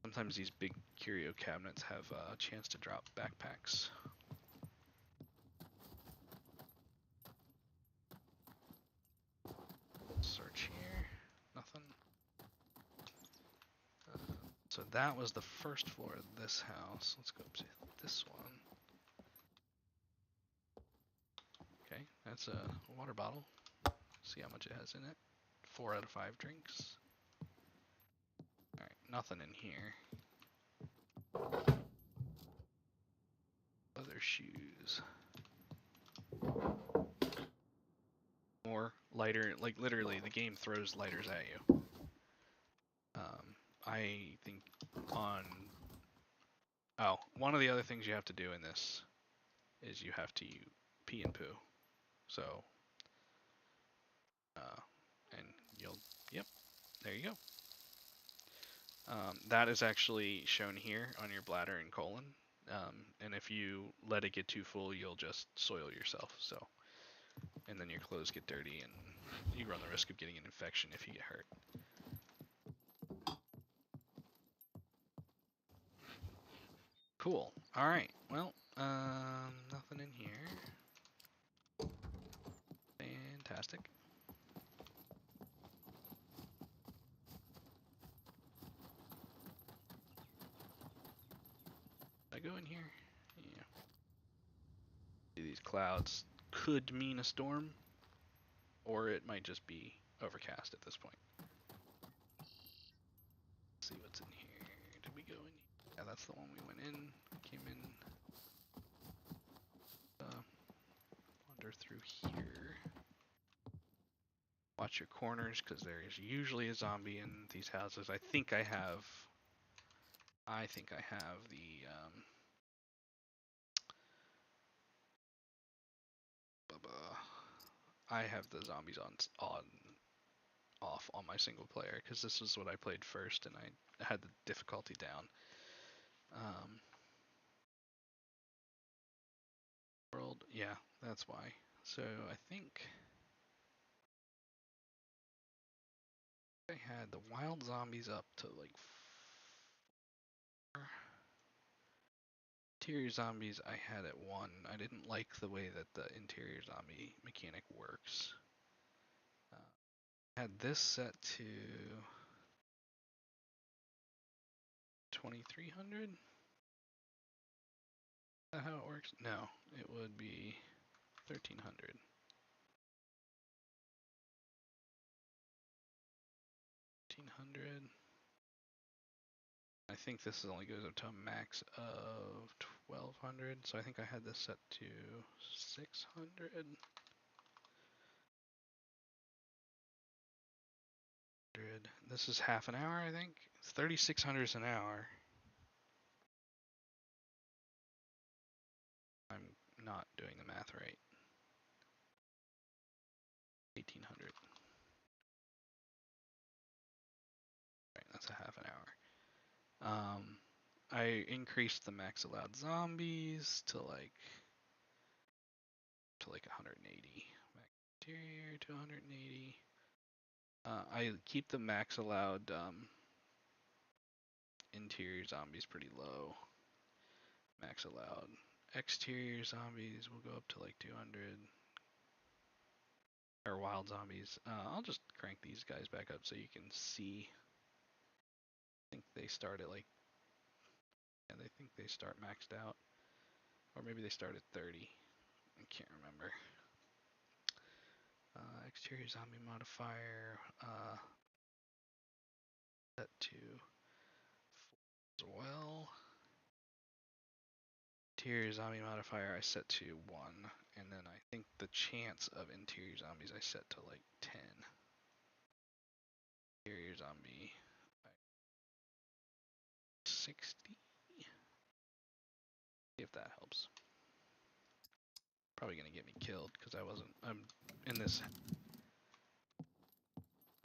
Sometimes these big curio cabinets have a chance to drop backpacks. Search here. Nothing. So that was the first floor of this house. Let's go up to this one. Okay, that's a water bottle. See how much it has in it. 4 out of 5 drinks. Alright, nothing in here. Other shoes. More lighter, like literally the game throws lighters at you. I think one of the other things you have to do in this is you have to pee and poo. So, and yep, there you go. That is actually shown here on your bladder and colon. And if you let it get too full, you'll just soil yourself. So, and then your clothes get dirty, and you run the risk of getting an infection if you get hurt. Cool. All right. Well, nothing in here. Fantastic. Did I go in here? Yeah. These clouds could mean a storm, or it might just be overcast at this point. Let's see what's in here. Did we go in? Yeah, that's the one we went in. Came in. Wander through here. Watch your corners, because there is usually a zombie in these houses. I think I have the I have the zombies off on my single player, because this is what I played first and I had the difficulty down. That's why. So I think I had the wild zombies up to like 4. Interior zombies I had at 1. I didn't like the way that the interior zombie mechanic works. I had this set to 2300. Is that how it works? No, it would be 1300. 1300. I think this only goes up to a max of 1200, so I think I had this set to 600. This is half an hour, I think. 3600 an hour. I'm not doing the math right. 1800. Right, that's a half an hour. I increased the max allowed zombies to like 180. Max interior to 180. I keep the max allowed interior zombies pretty low. Max allowed exterior zombies will go up to like 200. Or wild zombies. I'll just crank these guys back up so you can see. I think they start at like, yeah, they think they start maxed out. Or maybe they start at 30. I can't remember. Exterior zombie modifier, set to 4 as well. Interior zombie modifier I set to 1. And then I think the chance of interior zombies I set to like 10. Interior zombie 60. See if that helps. Probably gonna get me killed because I'm in this,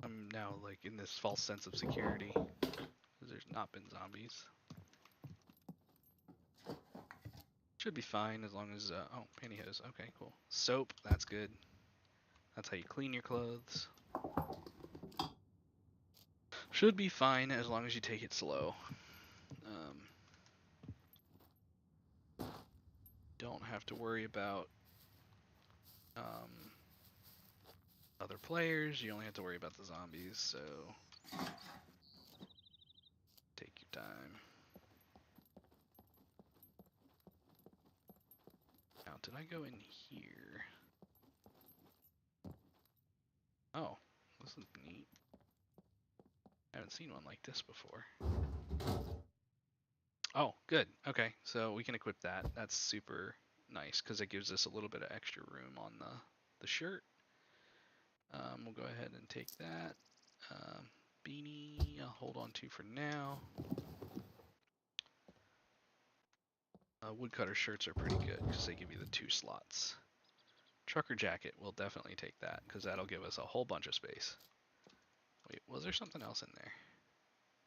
I'm now like in this false sense of security because there's not been zombies. Should be fine as long as, oh, pantyhose, okay, cool. Soap, that's good. That's how you clean your clothes. Should be fine as long as you take it slow. Don't have to worry about other players, you only have to worry about the zombies, so take your time. Now, did I go in here? Oh, this is neat. I haven't seen one like this before. Oh, good. Okay, so we can equip that. That's super nice because it gives us a little bit of extra room on the shirt. We'll go ahead and take that. Beanie, I'll hold on to for now. Woodcutter shirts are pretty good because they give you the 2 slots. Trucker jacket, we'll definitely take that because that'll give us a whole bunch of space. Wait, was there something else in there?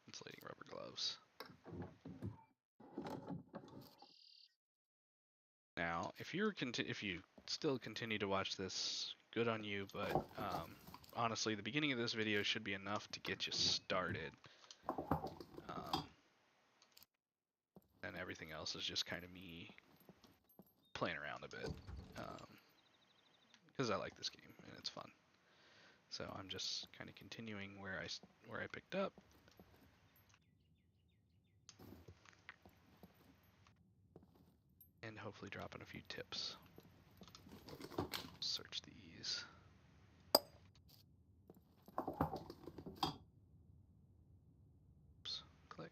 Insulating rubber gloves. Now, if you still continue to watch this, good on you, but honestly, the beginning of this video should be enough to get you started. And everything else is just kind of me playing around a bit. Because I like this game and it's fun. So I'm just kind of continuing where I picked up. And hopefully dropping a few tips. Search these. Oops, click.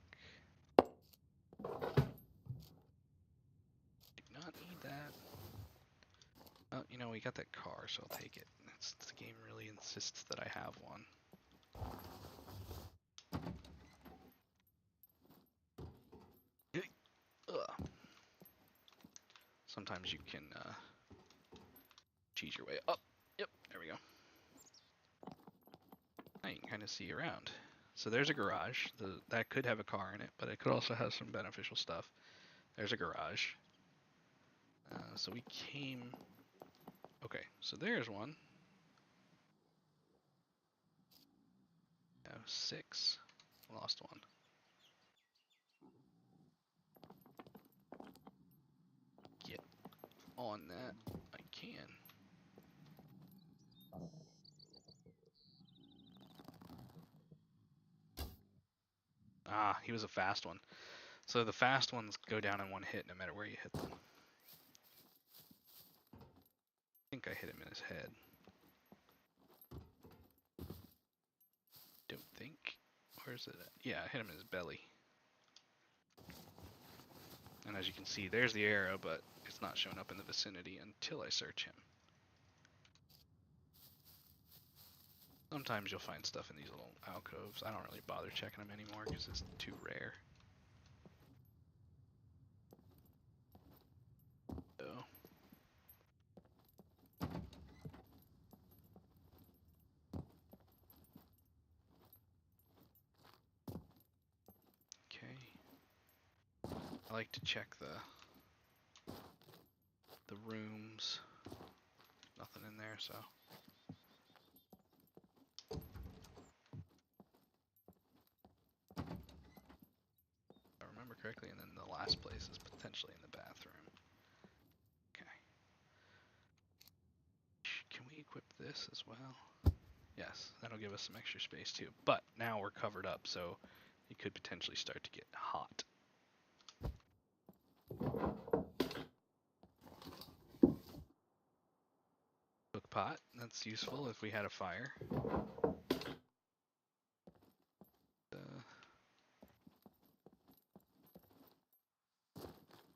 Do not need that. Oh, you know, we got that car, so I'll take it. The game really insists that I have one. Ugh. Sometimes you can cheese your way up. Yep, there we go. Now you can kind of see around. So there's a garage. That could have a car in it, but it could also have some beneficial stuff. There's a garage. So we came Okay, so there's one. Have 6. Lost one. Get on that. I can. Ah, he was a fast one. So the fast ones go down in one hit no matter where you hit them. I think I hit him in his head. Don't think. Where's it at? Yeah, I hit him in his belly. And as you can see, there's the arrow, but it's not showing up in the vicinity until I search him. Sometimes you'll find stuff in these little alcoves. I don't really bother checking them anymore because it's too rare. So. Okay. I like to check the rooms. Nothing in there, so. If I remember correctly, and then the last place is potentially in the bathroom. Okay. Can we equip this as well? Yes, that'll give us some extra space too. But now we're covered up, so it could potentially start to get hot. Cook pot, that's useful if we had a fire.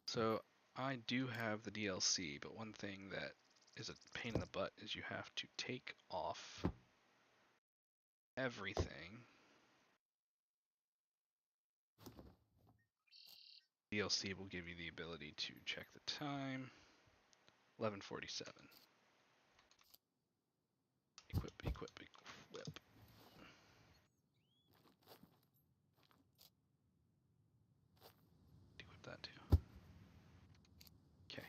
So I do have the DLC, but one thing that is a pain in the butt is you have to take off everything. DLC will give you the ability to check the time. 11:47. Equip, equip, equip. Equip that too. Okay.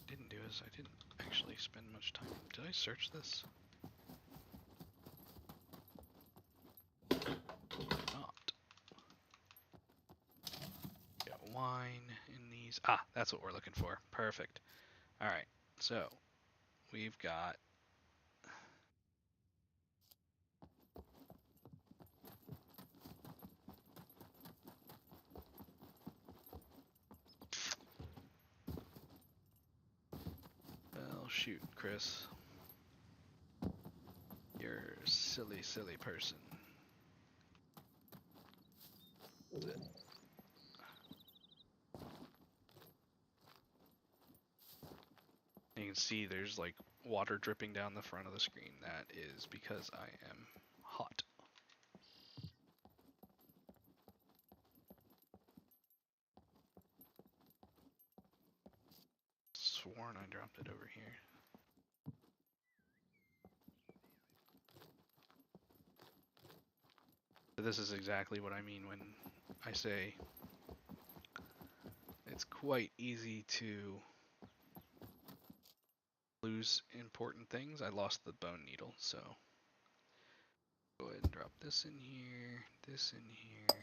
Didn't do is I didn't actually spend much time. Did I search this? Not. Got wine in these. Ah, that's what we're looking for. Perfect. Alright, so we've got well, shoot, Chris. You're a silly, silly person. You can see there's like water dripping down the front of the screen. That is because I am hot. Sworn I dropped it over here. This is exactly what I mean when I say it's quite easy to lose important things. I lost the bone needle, so go ahead and drop this in here, this in here.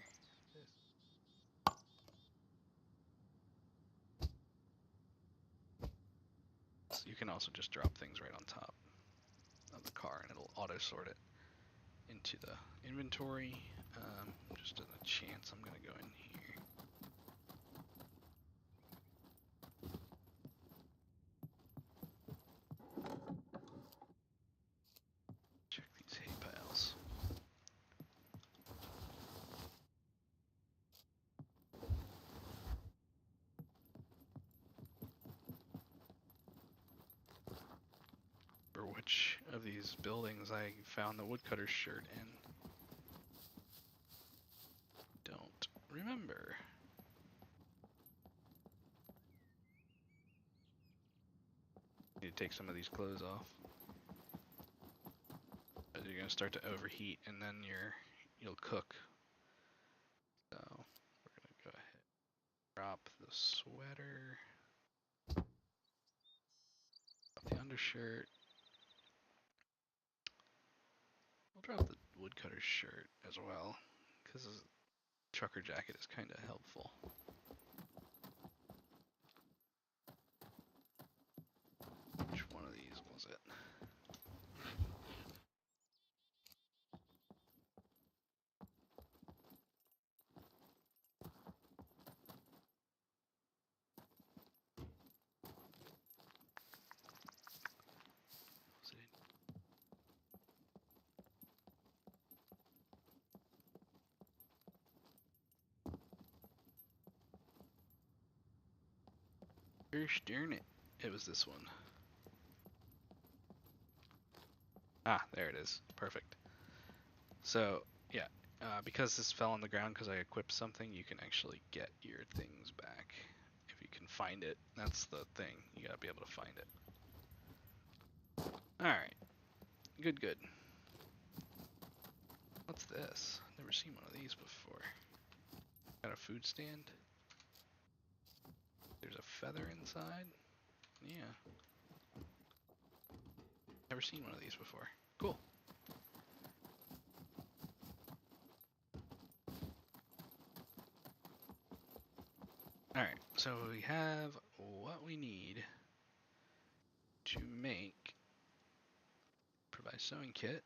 So you can also just drop things right on top of the car and it'll auto sort it into the inventory. Just a chance I'm gonna go in here. Check these hay piles. For which of these buildings I found the woodcutter's shirt in. Don't remember. Need to take some of these clothes off. But you're gonna start to overheat and then you'll cook So we're gonna go ahead and drop the sweater, drop the undershirt. We'll drop the woodcutter's shirt as well, because the trucker jacket is kind of helpful. Which one of these was it? Was it? Gosh darn it. It was this one. Ah, there it is. Perfect. So, yeah, because this fell on the ground because I equipped something, you can actually get your things back. If you can find it. That's the thing. You gotta be able to find it. Alright. Good, good. What's this? Never seen one of these before. Got a food stand. There's a feather inside. Yeah. Never seen one of these before. Cool. Alright, so we have what we need to make provide sewing kit.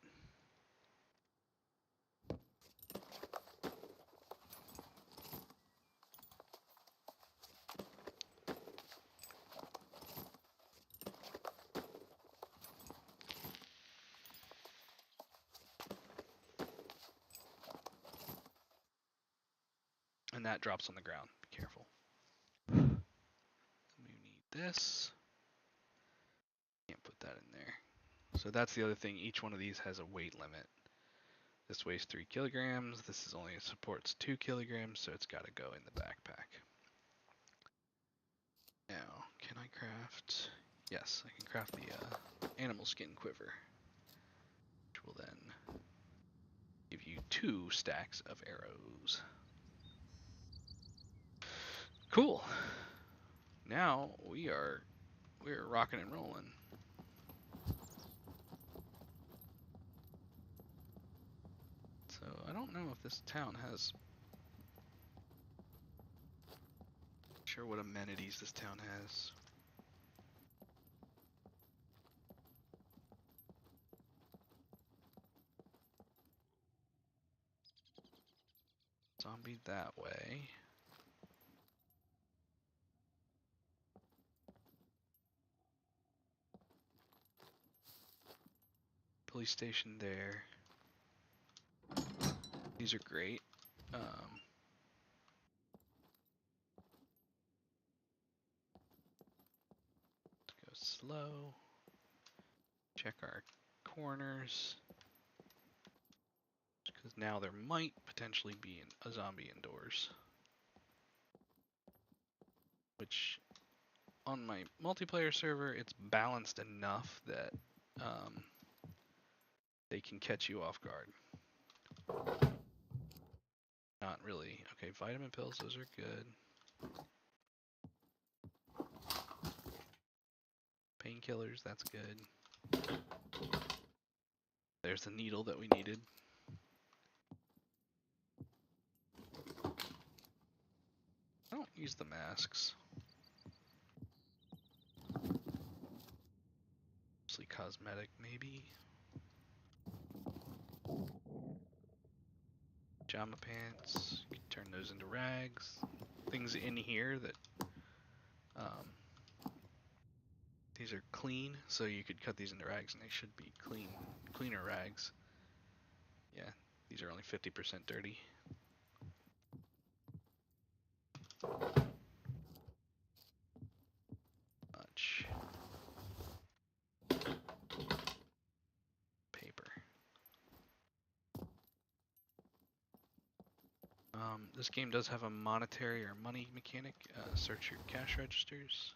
And that drops on the ground. Be careful. We need this. Can't put that in there. So that's the other thing. Each one of these has a weight limit. This weighs 3 kilograms. This is only supports 2 kilograms, so it's got to go in the backpack. Now, can I craft? Yes, I can craft the animal skin quiver, which will then give you 2 stacks of arrows. Cool. Now we're rocking and rolling. So I don't know if this town has. Sure what amenities this town has. Zombie that way. Police station there. These are great. Let's go slow. Check our corners. Because now there might potentially be a zombie indoors. Which, on my multiplayer server, it's balanced enough that they can catch you off guard. Not really. Okay, vitamin pills, those are good. Painkillers, that's good. There's the needle that we needed. I don't use the masks. Mostly cosmetic, maybe. Pajama pants, you can turn those into rags. Things in here that these are clean, so you could cut these into rags and they should be cleaner rags. Yeah, these are only 50% dirty. Much paper. This game does have a monetary or money mechanic. Search your cash registers.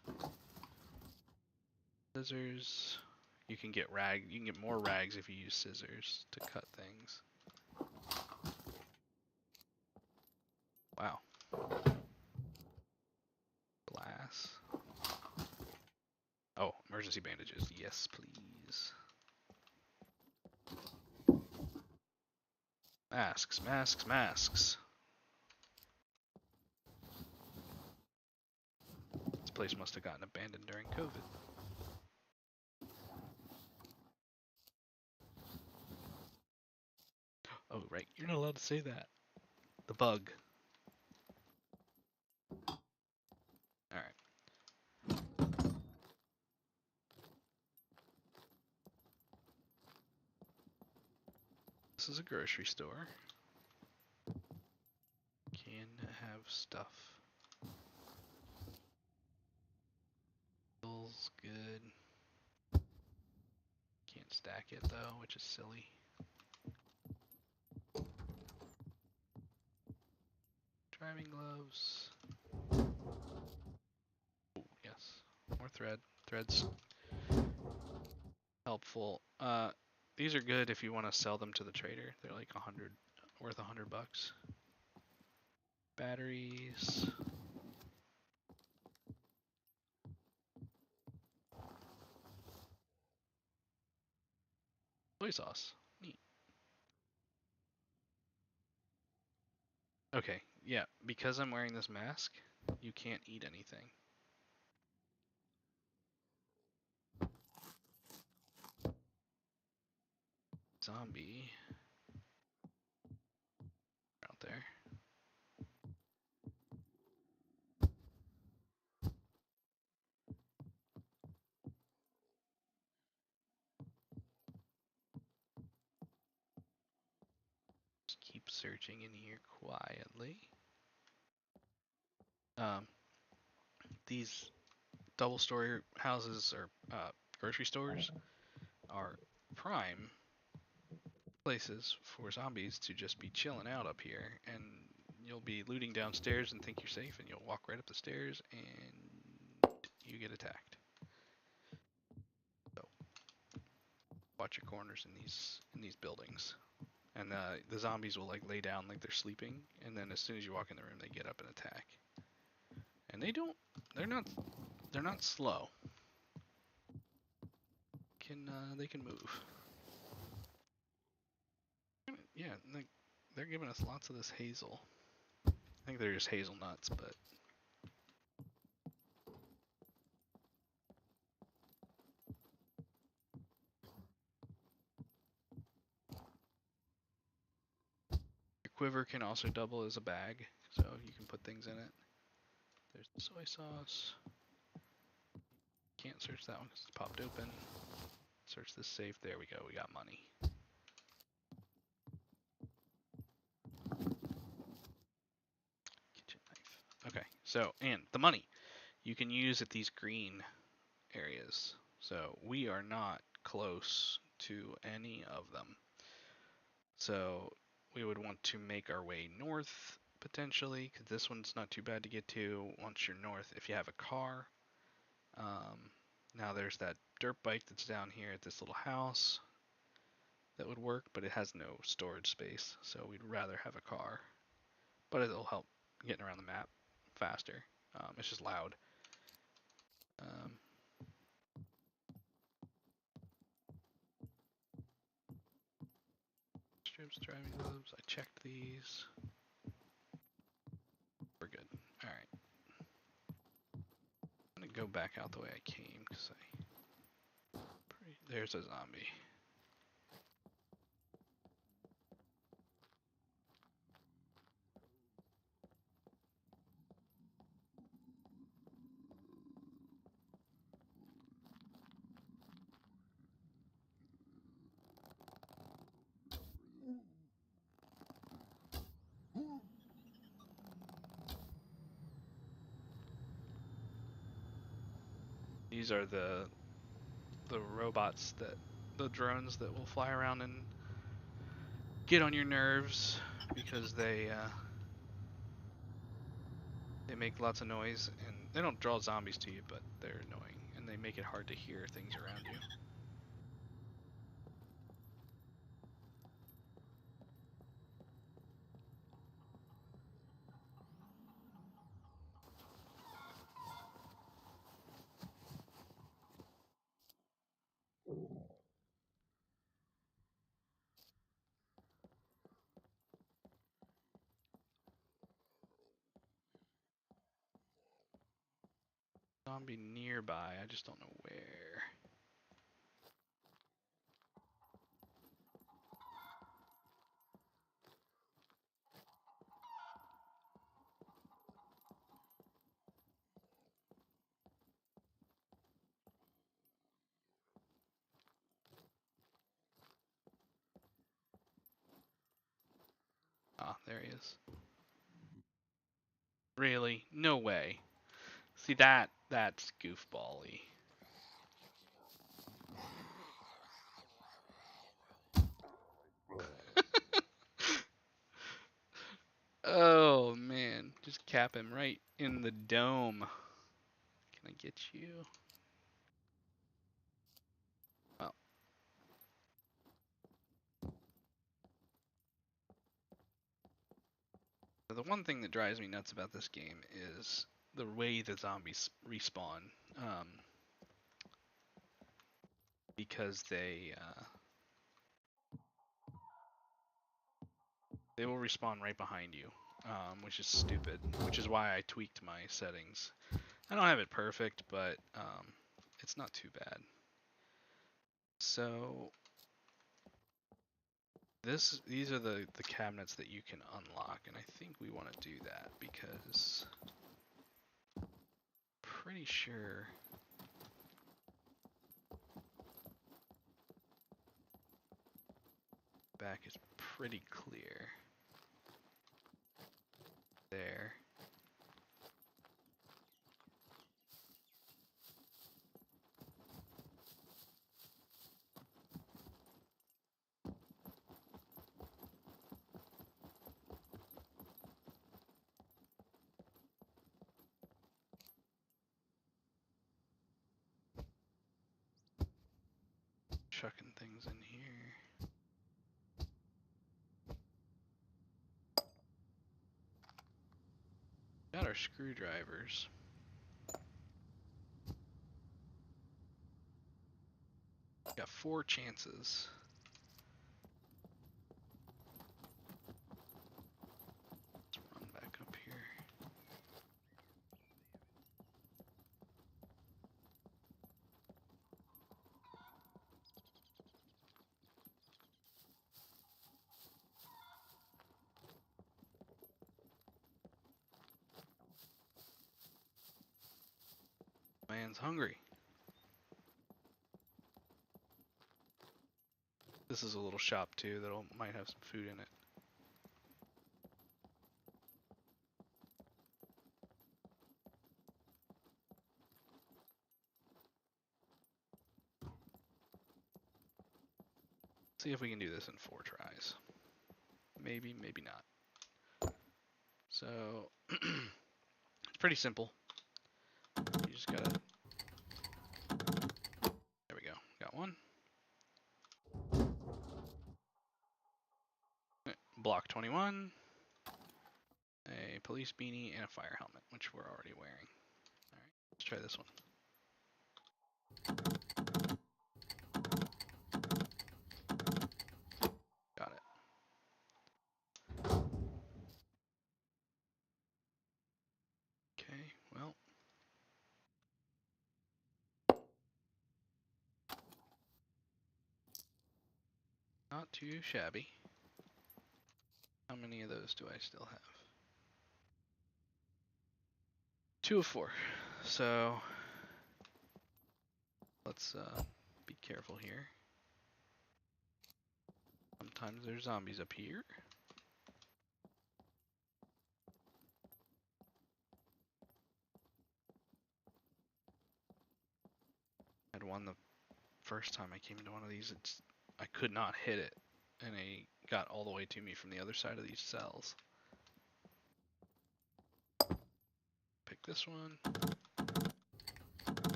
Scissors. You can get more rags if you use scissors to cut things. wow. Glass. Oh, emergency bandages. Yes, please. Masks, masks, masks. This place must have gotten abandoned during COVID. Oh, right. You're not allowed to say that. The bug. Alright. This is a grocery store. Can have stuff. Feels good. Can't stack it though, which is silly. Driving gloves. Oh, yes. More thread. Thread's helpful. These are good if you want to sell them to the trader. They're like worth $100. Batteries. Soy sauce. Neat. Okay, yeah, because I'm wearing this mask, you can't eat anything. Zombie. Out there. Just keep searching in here quietly. These double-story houses or grocery stores are prime places for zombies to just be chilling out up here, and you'll be looting downstairs and think you're safe, and you'll walk right up the stairs and you get attacked. So watch your corners in these buildings. And the zombies will like lay down like they're sleeping, and then as soon as you walk in the room, they get up and attack. And they're not slow. They can move. Yeah, they're giving us lots of this hazel. I think they're just hazelnuts, but your quiver can also double as a bag, so you can put things in it. There's the soy sauce. Can't search that one because it's popped open. Search this safe. There we go. We got money. Kitchen knife. Okay, so, and the money you can use at these green areas. So we are not close to any of them. So we would want to make our way north potentially, because this one's not too bad to get to once you're north if you have a car. Now there's that dirt bike that's down here at this little house that would work, but it has no storage space, so we'd rather have a car. But it'll help getting around the map faster. It's just loud. Strips, driving gloves. I checked these. We're good. All right. I'm gonna go back out the way I came because there's a zombie. These are the robots the drones that will fly around and get on your nerves because they make lots of noise, and they don't draw zombies to you, but they're annoying and they make it hard to hear things around you. zombie nearby. I just don't know where. Ah, there he is. Really? No way. See, that's goofball-y. Oh, man. Just cap him right in the dome. Can I get you? Well. The one thing that drives me nuts about this game is the way the zombies respawn. Because they will respawn right behind you, which is stupid. Which is why I tweaked my settings. I don't have it perfect, but it's not too bad. So these are the cabinets that you can unlock, and I think we want to do that because pretty sure back is pretty clear. There. Chucking things in here. Got our screwdrivers. Got 4 chances. Let's run back up here. Man's hungry. This is a little shop too that might have some food in it. See if we can do this in 4 tries. Maybe, maybe not. So, it's pretty simple. You just gotta... There we go. Got one. Block 21. A police beanie and a fire helmet, which we're already wearing. Alright, let's try this one. Got it. Okay, well. Not too shabby. How many of those do I still have? 2 of 4. So let's be careful here. Sometimes there's zombies up here. I had one the first time I came into one of these. I could not hit it, and it got all the way to me from the other side of these cells. Pick this one.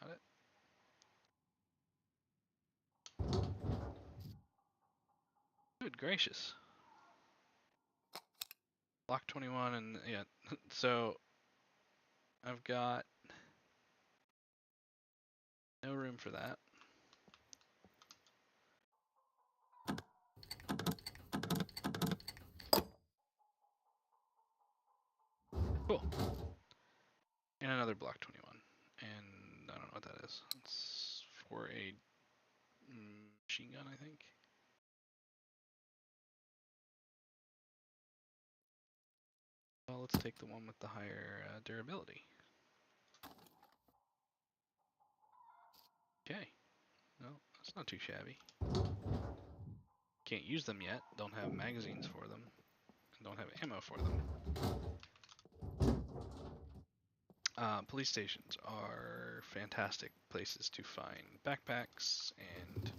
Got it. Good gracious. Block 21 and yeah, so I've got no room for that. Cool. another Block 21. And I don't know what that is. It's for a machine gun, I think. Well, let's take the one with the higher durability. Okay. No, that's not too shabby. Can't use them yet. Don't have magazines for them. And don't have ammo for them. Police stations are fantastic places to find backpacks and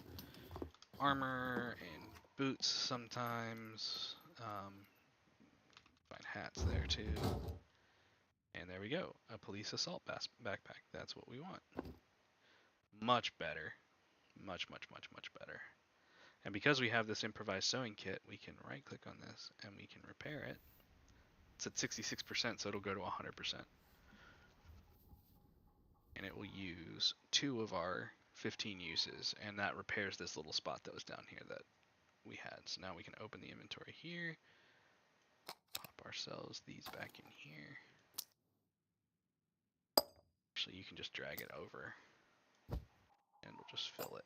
armor and boots sometimes. Find hats there too. And there we go. A police assault backpack. That's what we want. Much better. Much, much, much, much better. And because we have this improvised sewing kit, we can right click on this and we can repair it. It's at 66%, so it'll go to 100%. And it will use 2 of our 15 uses, and that repairs this little spot that was down here that we had. So now we can open the inventory here, pop ourselves these back in here. Actually, you can just drag it over, and we'll just fill it.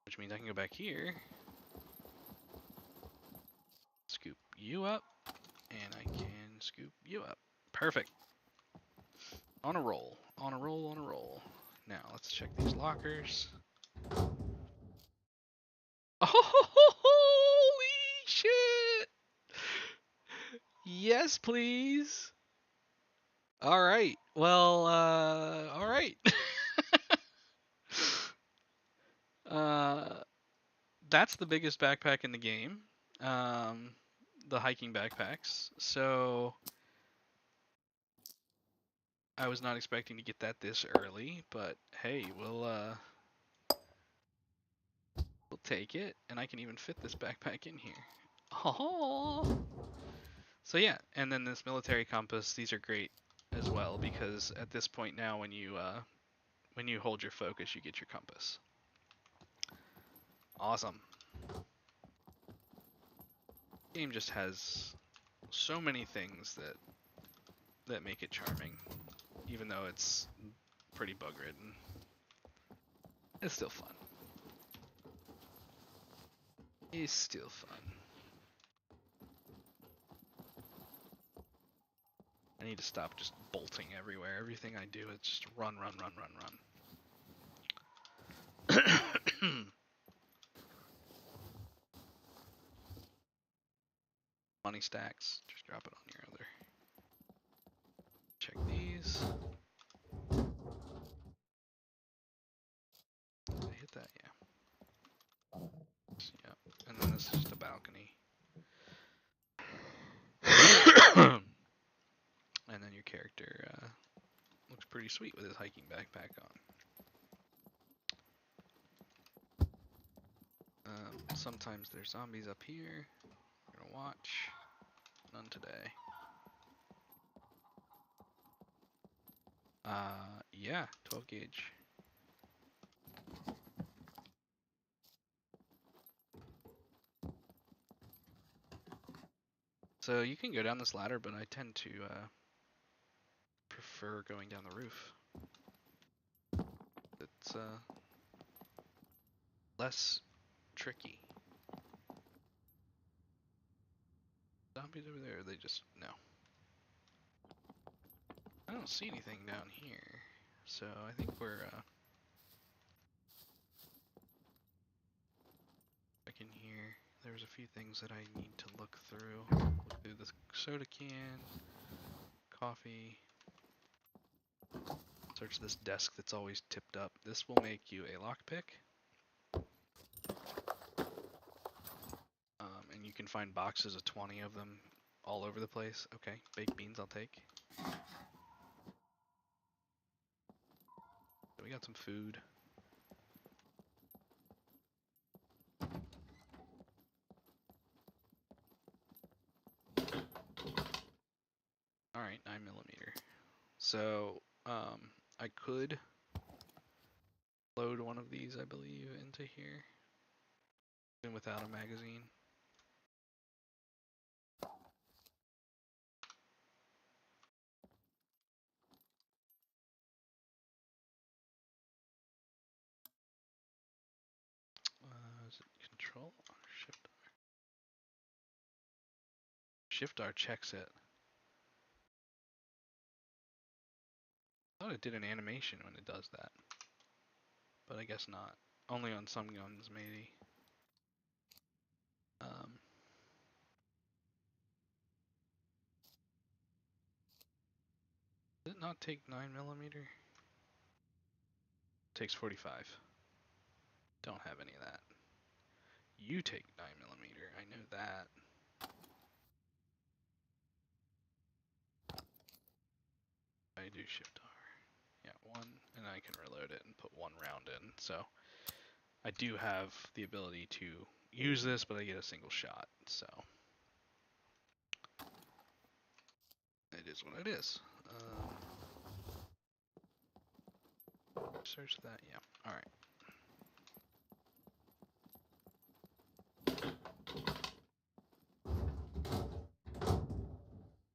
Which means I can go back here, scoop you up, and I can scoop you up. Perfect. On a roll, on a roll, on a roll. Now, let's check these lockers. Oh, holy shit! Yes, please. All right. Well, all right. That's the biggest backpack in the game. The hiking backpacks. So I was not expecting to get that this early, but hey, we'll take it, and I can even fit this backpack in here. Oh. So yeah, and then this military compass. These are great as well because at this point now, when you hold your focus, you get your compass. Awesome. Game just has so many things that make it charming, even though it's pretty bug ridden. It's still fun. It's still fun. I need to stop just bolting everywhere. Everything I do is just run, run, run, run, run. Money stacks. Just drop it on your other. Check these. Did I hit that? Yeah. Yep. And then this is just a balcony. And then your character looks pretty sweet with his hiking backpack on. Sometimes there's zombies up here. We're gonna watch. None today. Yeah, 12 gauge. So you can go down this ladder, but I tend to prefer going down the roof. It's less tricky. Zombies over there, they just, no. I don't see anything down here, so I think we're back in here. There's a few things that I need to look through. Look through the soda can, coffee. Search this desk that's always tipped up. This will make you a lockpick. And you can find boxes of 20 of them all over the place. Okay, baked beans I'll take. We got some food. Alright, 9mm. So, I could load one of these, I believe, into here. Even without a magazine. Control R, Shift R. Shift R checks it. I thought it did an animation when it does that. But I guess not. Only on some guns, maybe. Does it not take 9mm? Takes 45. Don't have any of that. You take 9mm, I know that. I do Shift R. Yeah, 1, and I can reload it and put 1 round in. So I do have the ability to use this, but I get a single shot, so it is what it is. Search that, yeah. Alright.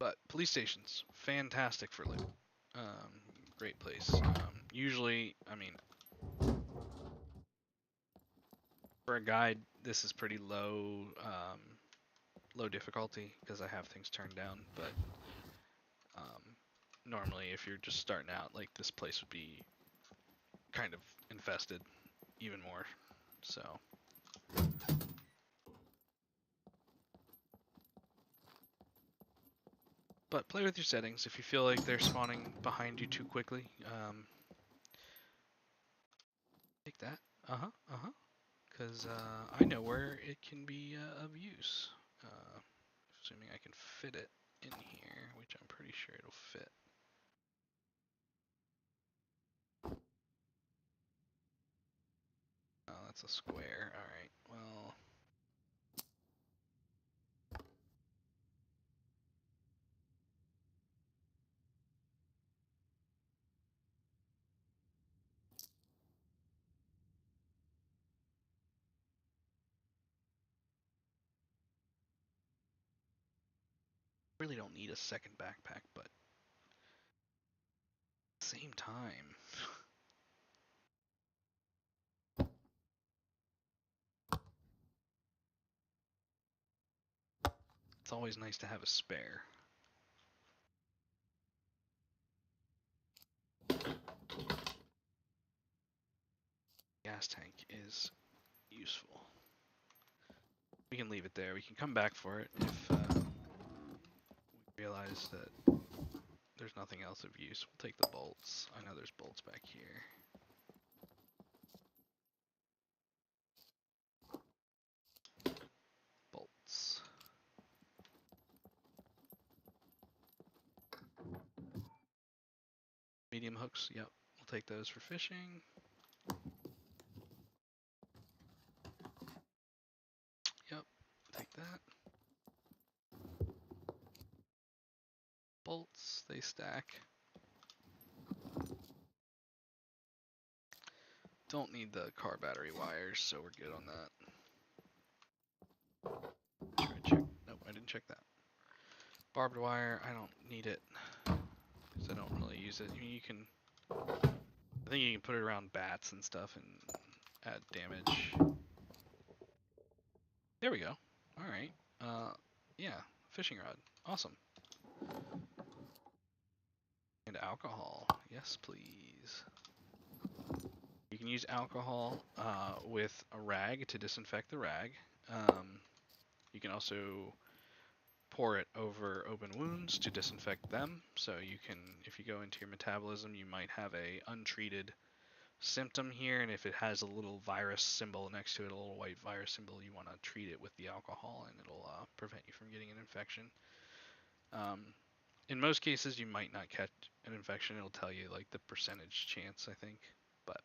But police stations, fantastic for loot. Great place. Usually, I mean, for a guide, this is pretty low, low difficulty because I have things turned down. But normally, if you're just starting out, like this place would be kind of infested even more. So. But play with your settings. If you feel like they're spawning behind you too quickly, take that. Because I know where it can be of use. Assuming I can fit it in here, which I'm pretty sure it'll fit. Oh, that's a square. Alright, well. Really don't need a second backpack, but at the same time. It's always nice to have a spare. Gas tank is useful. We can leave it there. We can come back for it if we realize that there's nothing else of use. We'll take the bolts. I know there's bolts back here. Bolts. Medium hooks, yep. We'll take those for fishing. Yep, take that. Bolts, they stack. Don't need the car battery wires, so we're good on that. Try to check. Nope, I didn't check that. Barbed wire, I don't need it because I don't really use it. You can, I think you can put it around bats and stuff and add damage. There we go. All right. Yeah, fishing rod. Awesome. And alcohol. Yes, please. You can use alcohol with a rag to disinfect the rag. You can also pour it over open wounds to disinfect them. So you can, if you go into your metabolism, you might have a untreated symptom here, and if it has a little virus symbol next to it, a little white virus symbol, you want to treat it with the alcohol, and it'll prevent you from getting an infection. In most cases, you might not catch an infection. It'll tell you like the percentage chance, I think, but.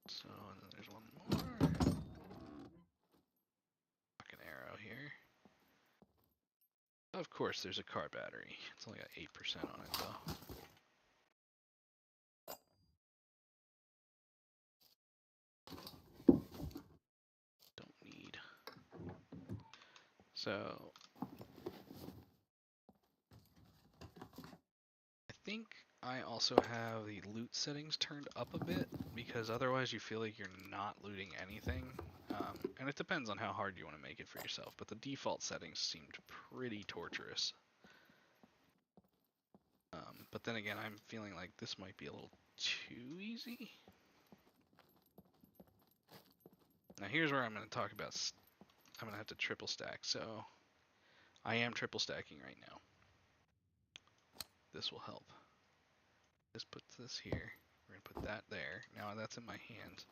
So, and then there's one more. Fucking arrow here. Of course, there's a car battery. It's only got 8% on it, though. Don't need. So, I think I also have the loot settings turned up a bit because otherwise you feel like you're not looting anything. And it depends on how hard you want to make it for yourself, but the default settings seemed pretty torturous. But then again, I'm feeling like this might be a little too easy. Now here's where I'm going to talk about, I'm going to have to triple stack, so I am triple stacking right now. This will help. This puts this here, we're going to put that there, now that's in my hands.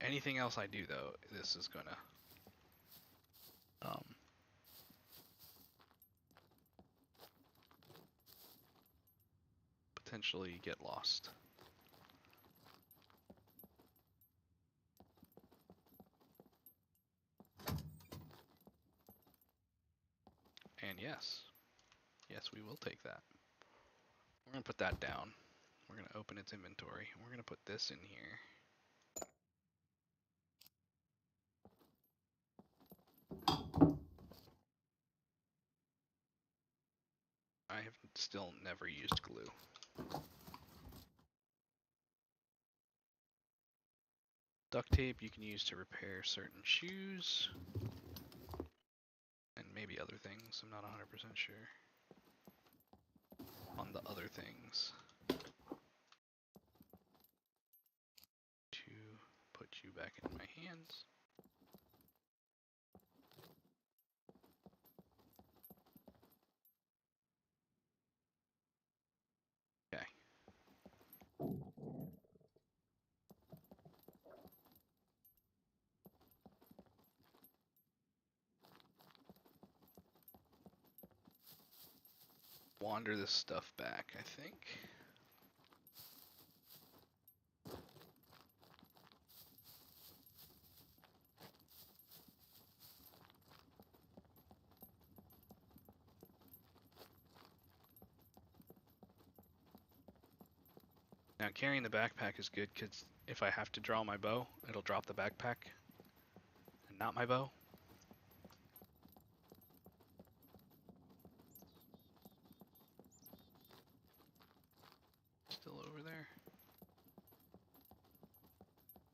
Anything else I do though, this is going to potentially get lost. And yes, we will take that. We're going to put that down. We're going to open its inventory. We're going to put this in here. I have still never used glue. Duct tape you can use to repair certain shoes. And maybe other things. I'm not 100% sure. On the other things. To put you back in my hands. Okay. Wander this stuff back, I think. Now carrying the backpack is good because if I have to draw my bow, it'll drop the backpack and not my bow. Still over there.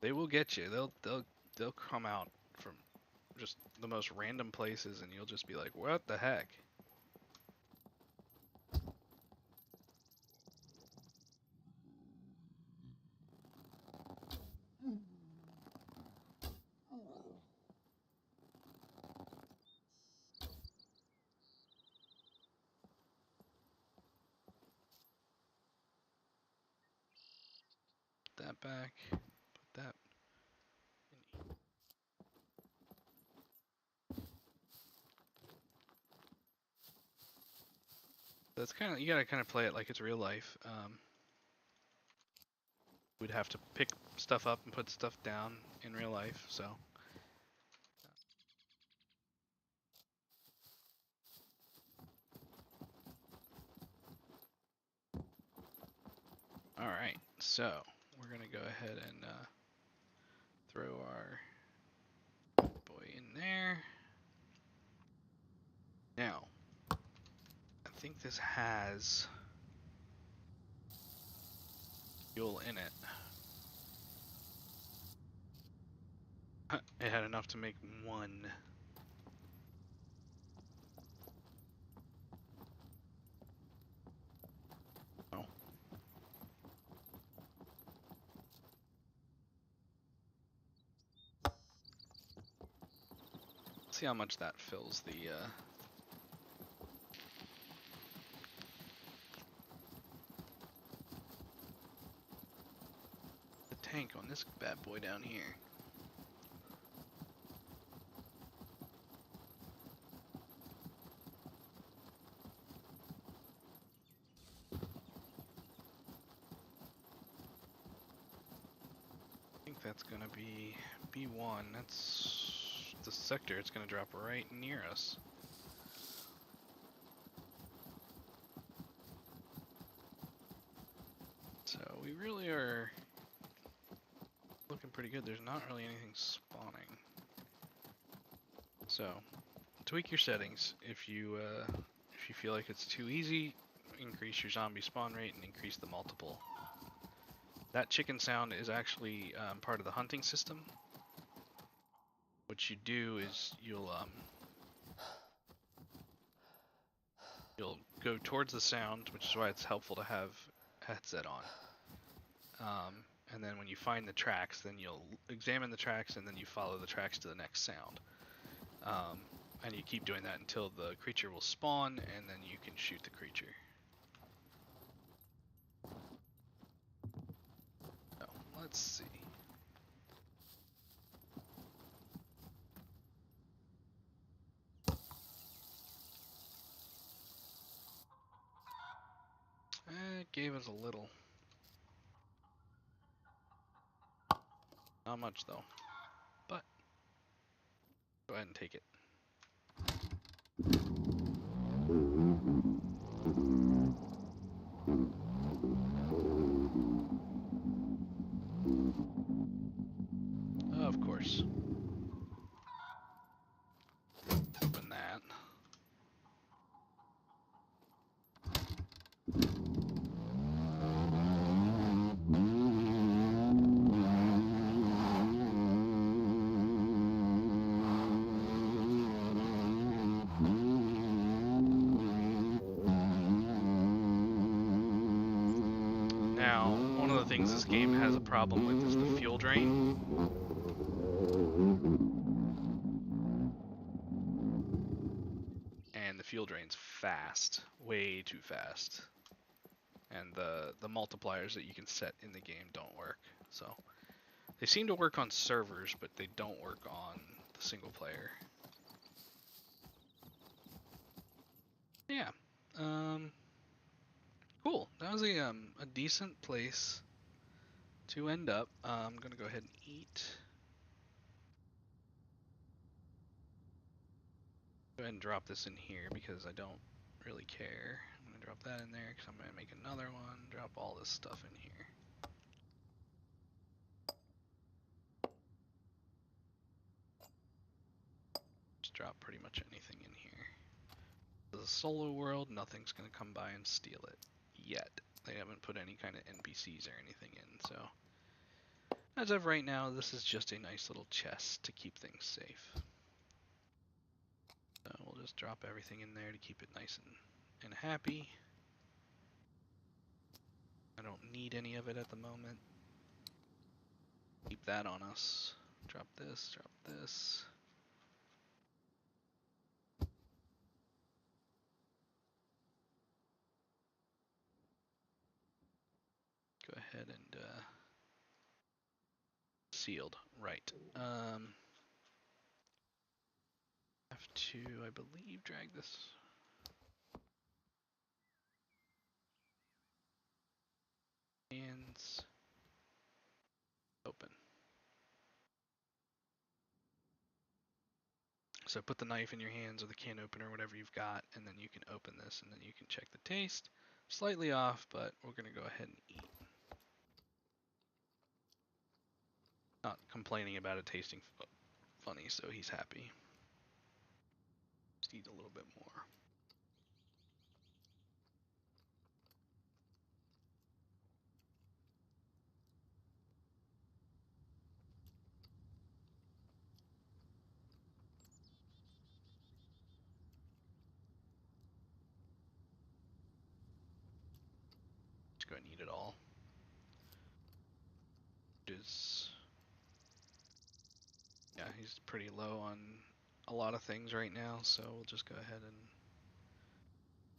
They will get you. They'll come out from just the most random places and you'll just be like, what the heck? Put that back. Put that. That's kind of, you gotta kind of play it like it's real life. We'd have to pick stuff up and put stuff down in real life, so. Alright, so we're gonna go ahead and throw our boy in there. Now, I think this has fuel in it. It had enough to make one. Oh. See how much that fills the tank on this bad boy down here. I think that's gonna be B1. That's the sector. It's gonna drop right near us. So we really are looking pretty good. There's not really anything spawning. So tweak your settings if you feel like it's too easy. increase your zombie spawn rate and increase the multiple. That chicken sound is actually part of the hunting system. What you do is you'll go towards the sound, which is why it's helpful to have a headset on. And then when you find the tracks, then you'll examine the tracks and then you follow the tracks to the next sound. And you keep doing that until the creature will spawn, and then you can shoot the creature. So, let's see. It gave us a little. Not much though. But go ahead and take it. Of course. Open that. Now, one of the things this game has a problem with is the fuel drain. And the fuel drain's fast, way too fast. And the multipliers that you can set in the game don't work. So they seem to work on servers, but they don't work on the single player. Yeah. Cool. That was a decent place to end up. I'm gonna go ahead and eat. Go ahead and drop this in here because I don't really care. I'm gonna drop that in there because I'm gonna make another one. Drop all this stuff in here. Just drop pretty much anything in here. This is a solo world. Nothing's gonna come by and steal it yet. They haven't put any kind of NPCs or anything in, so as of right now, this is just a nice little chest to keep things safe. So we'll just drop everything in there to keep it nice and happy. I don't need any of it at the moment. Keep that on us. Drop this, drop this. Go ahead and sealed. Right. Have to, I believe, drag this. Hands open. So put the knife in your hands or the can opener, whatever you've got, and then you can open this, and then you can check the taste. Slightly off, but we're gonna go ahead and eat. Not complaining about it tasting funny, so he's happy. Just eat a little bit more. Just go ahead and eat it all. Is, yeah, he's pretty low on a lot of things right now, so we'll just go ahead and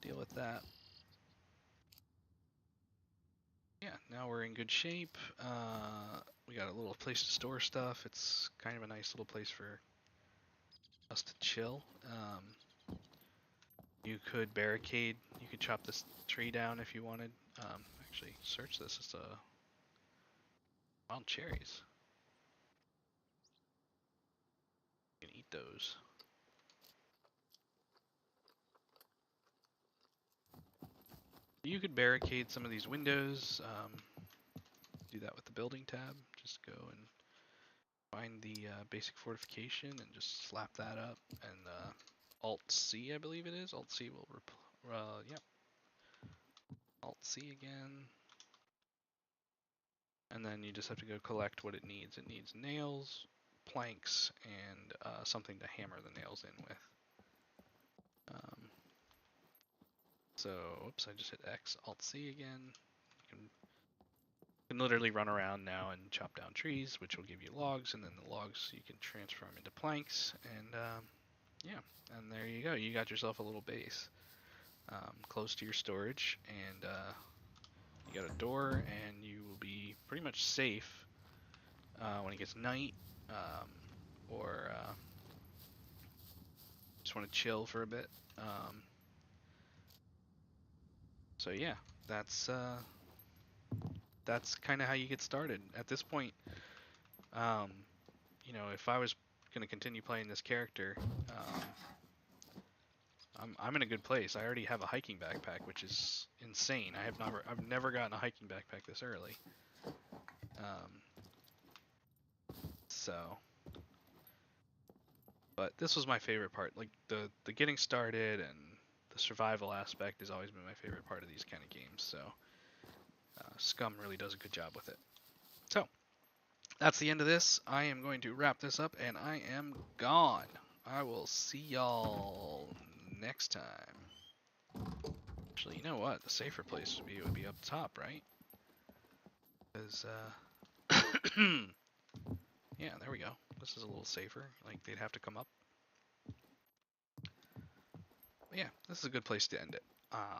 deal with that. Yeah, now we're in good shape. We got a little place to store stuff. It's kind of a nice little place for us to chill. You could barricade, you could chop this tree down if you wanted. Actually, search this. It's wild cherries. You can eat those. You could barricade some of these windows. Do that with the building tab. Just go and find the basic fortification and just slap that up. And Alt C, I believe it is. Alt C will, yep. Alt-C again. And then you just have to go collect what it needs. It needs nails, planks, and something to hammer the nails in with. So, oops, I just hit X, Alt-C again. You can literally run around now and chop down trees, which will give you logs, and then the logs you can transform into planks, and yeah, and there you go. You got yourself a little base close to your storage, and you got a door, and you will be pretty much safe when it gets night, or just want to chill for a bit. So yeah, that's kind of how you get started. At this point, you know, if I was going to continue playing this character, I'm in a good place. I already have a hiking backpack, which is insane. I've never gotten a hiking backpack this early. So, but this was my favorite part. Like the getting started and the survival aspect has always been my favorite part of these kind of games. So, Scum really does a good job with it. So, that's the end of this. I am going to wrap this up, and I am gone. I will see y'all next time. Actually, you know what? The safer place would be up top, right? Because, yeah, there we go. This is a little safer. Like, they'd have to come up. But yeah, this is a good place to end it.